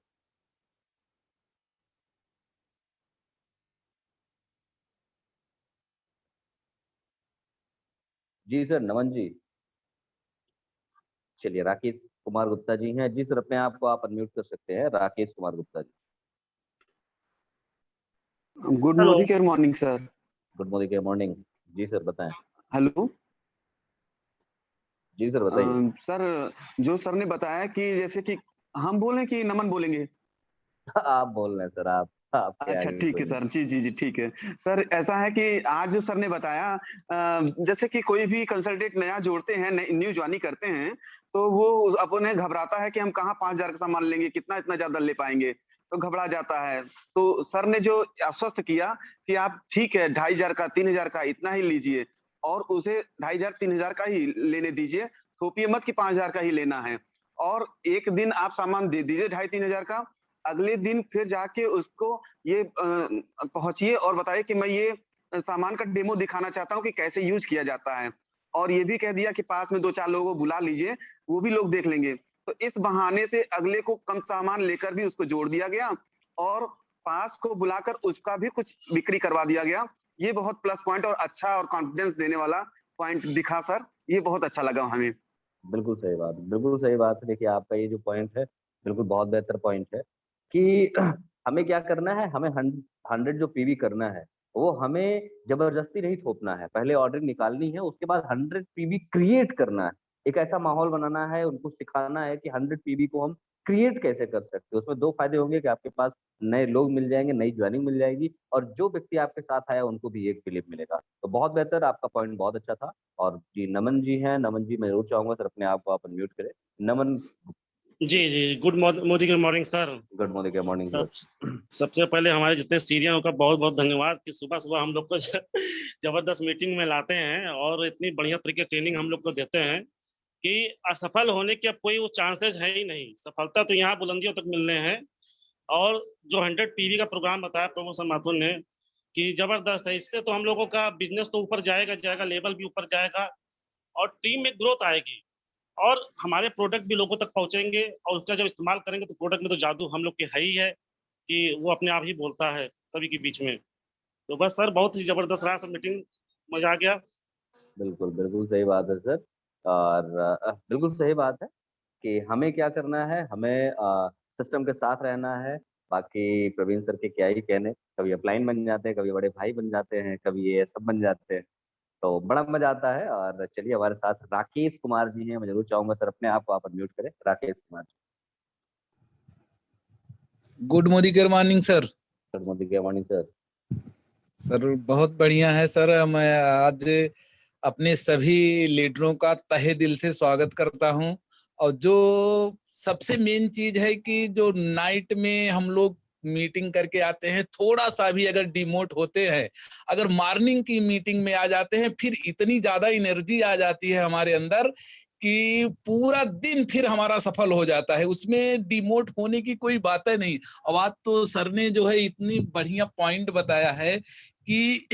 जी सर, नमन जी। चलिए, राकेश कुमार गुप्ता जी हैं, जी सर अपने आप को आप अनम्यूट कर सकते हैं, Rakesh Kumar Gupta ji. Good morning sir. Morning sir. Good morning, good morning. जी सर बताएं। हेलो। जी सर बताइए। सर, जो सर ने बताया कि जैसे कि हम बोलें कि नमन बोलेंगे? आप बोल रहे हैं सर, आप आपके अच्छा आगे ठीक है कोई सर, जी जी जी ठीक है। सर ऐसा है कि आज जो सर ने बताया, जैसे कि कोई भी कंसल्टेंट नया जोड़ते हैं, न्यू ज्वाइनिंग करते हैं, तो वो अपने घबराता है कि हम कहाँ 5,000 का सामान लेंगे, कितना इतना ज्यादा ले पाएंगे, तो घबरा जाता है। तो सर ने जो आश्वस्त किया कि आप ठीक है 2,500 का 3,000 का इतना ही लीजिए, और उसे 2,500 3,000 का ही लेने दीजिए, थोपिए मत कि 5,000 का ही लेना है। और एक दिन आप सामान दे दीजिए 2,500-3,000 का, अगले दिन फिर जाके उसको ये पहुंचिए और बताइए कि मैं ये सामान का डेमो दिखाना चाहता हूँ कि कैसे यूज किया जाता है। और ये भी कह दिया कि पास में 2-4 लोगों को बुला लीजिए, वो भी लोग देख लेंगे। तो इस बहाने से अगले को कम सामान लेकर भी उसको जोड़ दिया गया, और पास को बुलाकर उसका भी कुछ बिक्री करवा दिया गया। ये बहुत प्लस पॉइंट और अच्छा और कॉन्फिडेंस देने वाला पॉइंट दिखा सर, ये बहुत अच्छा लगा हमें। बिल्कुल सही बात, बिल्कुल सही बात है। देखिए, आपका ये जो पॉइंट है बिल्कुल बहुत बेहतर पॉइंट है कि हमें क्या करना है, हमें 100 जो पीवी करना है, वो हमें जबरदस्ती नहीं थोपना है, पहले ऑर्डर निकालनी है, उसके बाद 100 पीबी क्रिएट करना है। एक ऐसा माहौल बनाना है, उनको सिखाना है कि 100 पीबी को हम क्रिएट कैसे कर सकते हैं। उसमें 2 फायदे होंगे कि आपके पास नए लोग मिल जाएँगे, नई जॉइनिंग मिल जाएगी और जो व्यक्ति आपके साथ आया उनको भी एक बिलीव मिलेगा। तो बहुत बेहतर, आपका पॉइंट बहुत अच्छा था। और जी नमन जी हैं, नमन जी मैं ज़रूर चाहूँगा सर अपने आप को आप अनम्यूट करें। नमन, जी, जी। मोदी good morning sir. Good morning, good morning सब सर। सबसे पहले हमारे जितने सीनियर का बहुत-बहुत धन्यवाद कि सुबह-सुबह हम लोग को जबरदस्त मीटिंग में लाते हैं और इतनी बढ़िया तरीके से ट्रेनिंग हम लोग को देते हैं कि असफल होने के अब कोई वो चांसेस है ही नहीं। सफलता तो यहाँ बुलंदियों तक मिलने हैं। और जो 100 पीवी का प्रोग्राम बताया प्रमोद माथुर ने कि जबरदस्त है। इससे तो हम लोगों का बिज़नेस तो ऊपर जाएगा, लेवल भी ऊपर जाएगा और टीम में ग्रोथ आएगी। और हमारे प्रोडक्ट भी लोगों तक पहुँचेंगे और उसका जब इस्तेमाल करेंगे तो प्रोडक्ट में तो जादू हम लोग के है ही है कि वो अपने आप ही बोलता है सभी के बीच में। तो बस सर बहुत ही ज़बरदस्त रहा सब मीटिंग, मज़ा आ गया। बिल्कुल, बिल्कुल सही बात है सर। और बिल्कुल सही बात है कि हमें क्या करना है, हमें सिस्टम के साथ रहना है। बाकी प्रवीण सर के क्या ही कहने, कभी अपलाइन बन जाते हैं, कभी बड़े भाई बन जाते हैं, कभी ये सब बन जाते हैं। तो बड़ा मज़ा आता है। और चलिए हमारे साथ राकेश कुमार जी हैं, मैं ज़रूर चाहूँगा सर अपने आप को आप अनम्यूट करें। Rakesh Kumar ji. Good morning sir. Good morning sir. Sir बहुत बढ़िया है सर। मैं आज अपने सभी लीडरों का तहे दिल से स्वागत करता हूं। और जो सबसे मेन चीज है कि जो नाइट में हम लोग मीटिंग करके आते हैं, थोड़ा सा भी अगर डिमोट होते हैं, अगर मॉर्निंग की मीटिंग में आ जाते हैं, फिर इतनी ज्यादा एनर्जी आ जाती है हमारे अंदर कि पूरा दिन फिर हमारा सफल हो जाता है। उसमें डिमोट होने की कोई बात है नहीं। और आज तो सर ने जो है इतनी बढ़िया पॉइंट बताया है कि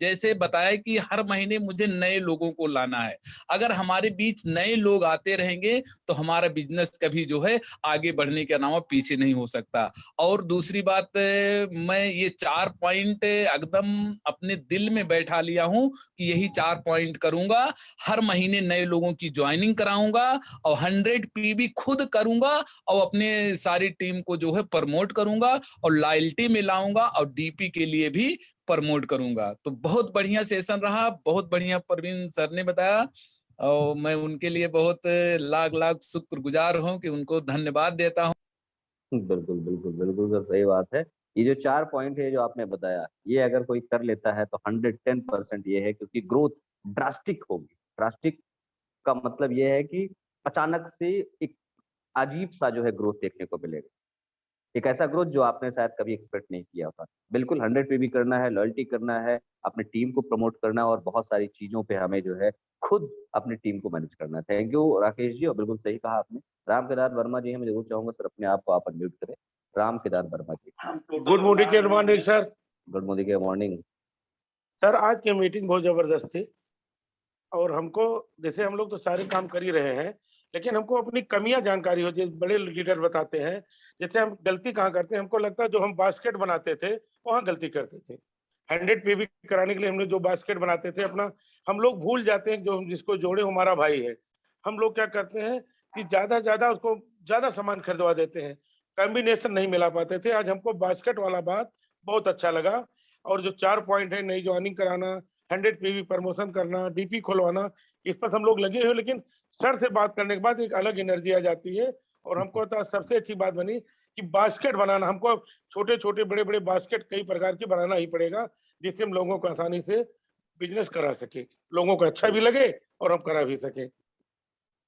जैसे बताया कि हर महीने मुझे नए लोगों को लाना है। अगर हमारे बीच नए लोग आते रहेंगे तो हमारा बिजनेस कभी जो है आगे बढ़ने के अलावा पीछे नहीं हो सकता। और दूसरी बात, मैं ये 4 पॉइंट एकदम अपने दिल में बैठा लिया हूं कि यही 4 पॉइंट करूंगा। हर महीने नए लोगों की ज्वाइनिंग कराऊंगा और 100 पीबी खुद करूंगा और अपने सारी टीम को जो है प्रमोट करूंगा और लॉयल्टी में लाऊंगा और डीपी के लिए भी प्रमोट करूंगा। तो बहुत बढ़िया सेशन रहा, बहुत बढ़िया प्रवीण सर ने बताया और मैं उनके लिए बहुत लाख लाख शुक्रगुजार हूं कि उनको धन्यवाद देता हूं। बिल्कुल, बिल्कुल, बिल्कुल सर सही बात है। ये जो 4 पॉइंट है जो आपने बताया, ये अगर कोई कर लेता है तो 110% ये है क्योंकि ग्रोथ ड्रास्टिक होगी। ड्रास्टिक का मतलब ये है कि अचानक से एक अजीब-सा जो है ग्रोथ देखने को मिलेगा। एक ऐसा ग्रोथ जो आपने शायद कभी एक्सपेक्ट नहीं किया होता। बिल्कुल 100 पे भी करना है, लॉयल्टी करना है, अपनी टीम को प्रमोट करना है और बहुत सारी चीज़ों पे हमें जो है खुद अपनी टीम को मैनेज करना है। थैंक यू राकेश जी और बिल्कुल सही कहा आपने। राम केदार वर्मा जी हैं, मैं ज़रूर चाहूँगा सर अपने आप को आप अनम्यूट करें। Ram Kedar Verma ji. Good morning sir. Good morning morning. Sir आज की मीटिंग बहुत जबरदस्त थी और हमको जैसे हम लोग तो सारे काम कर ही रहे हैं, लेकिन हमको अपनी कमियां जानकारी हो, जैसे बड़े लीडर बताते हैं जैसे हम गलती कहाँ करते हैं। हमको लगता है जो हम बास्केट बनाते थे वहां गलती करते थे। 100 पीवी कराने के लिए हमने जो बास्केट बनाते थे अपना, हम लोग भूल जाते हैं जो हम जिसको जोड़े हमारा भाई है। हम लोग क्या करते हैं कि ज्यादा उसको ज्यादा सामान खरीदवा देते हैं, कॉम्बिनेशन नहीं मिला पाते थे। आज हमको बास्केट वाला बात बहुत अच्छा लगा। और जो 4 पॉइंट है, नई ज्वाइनिंग कराना, 100 पीवी प्रमोशन करना, डीपी खुलवाना, इस पर हम लोग लगे हुए। लेकिन सर से बात करने के बाद एक अलग एनर्जी आ जाती है। और हमको तो सबसे अच्छी बात बनी कि बास्केट बनाना, हमको छोटे छोटे बड़े बड़े बास्केट कई प्रकार के बनाना ही पड़ेगा, जिससे हम लोगों को आसानी से बिजनेस करा सके, लोगों को अच्छा भी लगे और हम करा भी सके।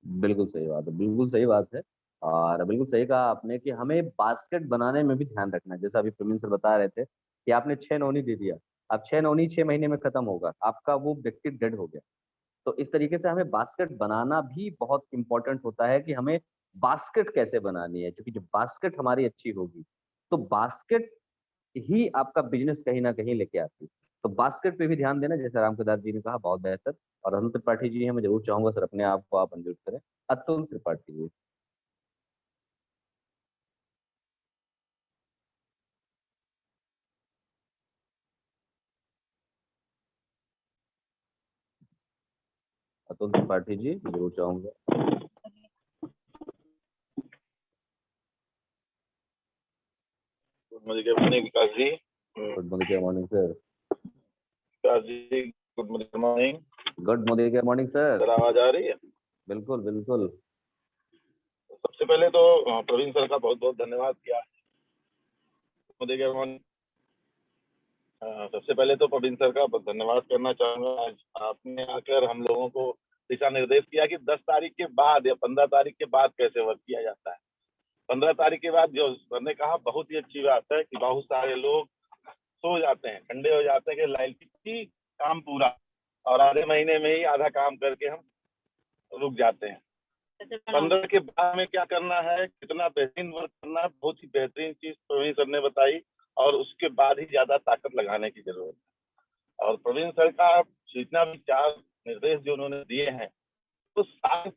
बिल्कुल सही बात है, बिल्कुल सही बात है। और बिल्कुल सही कहा आपने कि हमें बास्केट बनाने में भी ध्यान रखना है। जैसा अभी प्रवीण सर बता रहे थे कि आपने 6 नौनी दे दिया, अब 6 नौनी 6 महीने में खत्म होगा, आपका वो व्यक्ति डेड हो गया। तो इस तरीके से हमें बास्केट बनाना भी बहुत इम्पोर्टेंट होता है कि हमें बास्केट कैसे बनानी है, क्योंकि जब बास्केट हमारी अच्छी होगी, तो बास्केट ही आपका बिज़नेस कहीं न कहीं लेके आती है। तो बास्केट पे भी ध्यान देना जैसे रामप्रसाद जी ने कहा बहुत बेहतर। और अतुल त्रिपाठी जी हैं, मैं ज़रूर चाहूँगा सर अपने आप को आप अनम्यूट करें। अतुल त्रिपाठी जी। अतुल त्रिपाठी जी, मैं ज़रूर चाहूँगा। Good morning Vikas ji. Good morning sir. Vikas ji, good morning. Good morning sir. Sir आवाज आ रही है? बिल्कुल बिल्कुल। सबसे पहले तो प्रवीण सर का बहुत बहुत धन्यवाद किया। Good morning. सबसे पहले तो प्रवीण सर का धन्यवाद करना चाहूंगा। आज आपने आकर हम लोगों को दिशा निर्देश किया कि 10 तारीख के बाद या 15 तारीख के बाद कैसे वर्क किया जाता है। 15 तारीख के बाद जो सर ने कहा बहुत ही अच्छी बात है कि बहुत सारे लोग सो जाते हैं, ठंडे हो जाते हैं कि लाइल काम पूरा, और आधे महीने में ही आधा काम करके हम रुक जाते हैं। 15 के बाद में क्या करना है, कितना बेहतरीन वर्क करना है, बहुत ही बेहतरीन चीज प्रवीण सर ने बताई, और उसके बाद ही ज्यादा ताकत लगाने की जरूरत है। और प्रवीण सर का जितना भी 4 निर्देश जो उन्होंने दिए हैं, तो सारे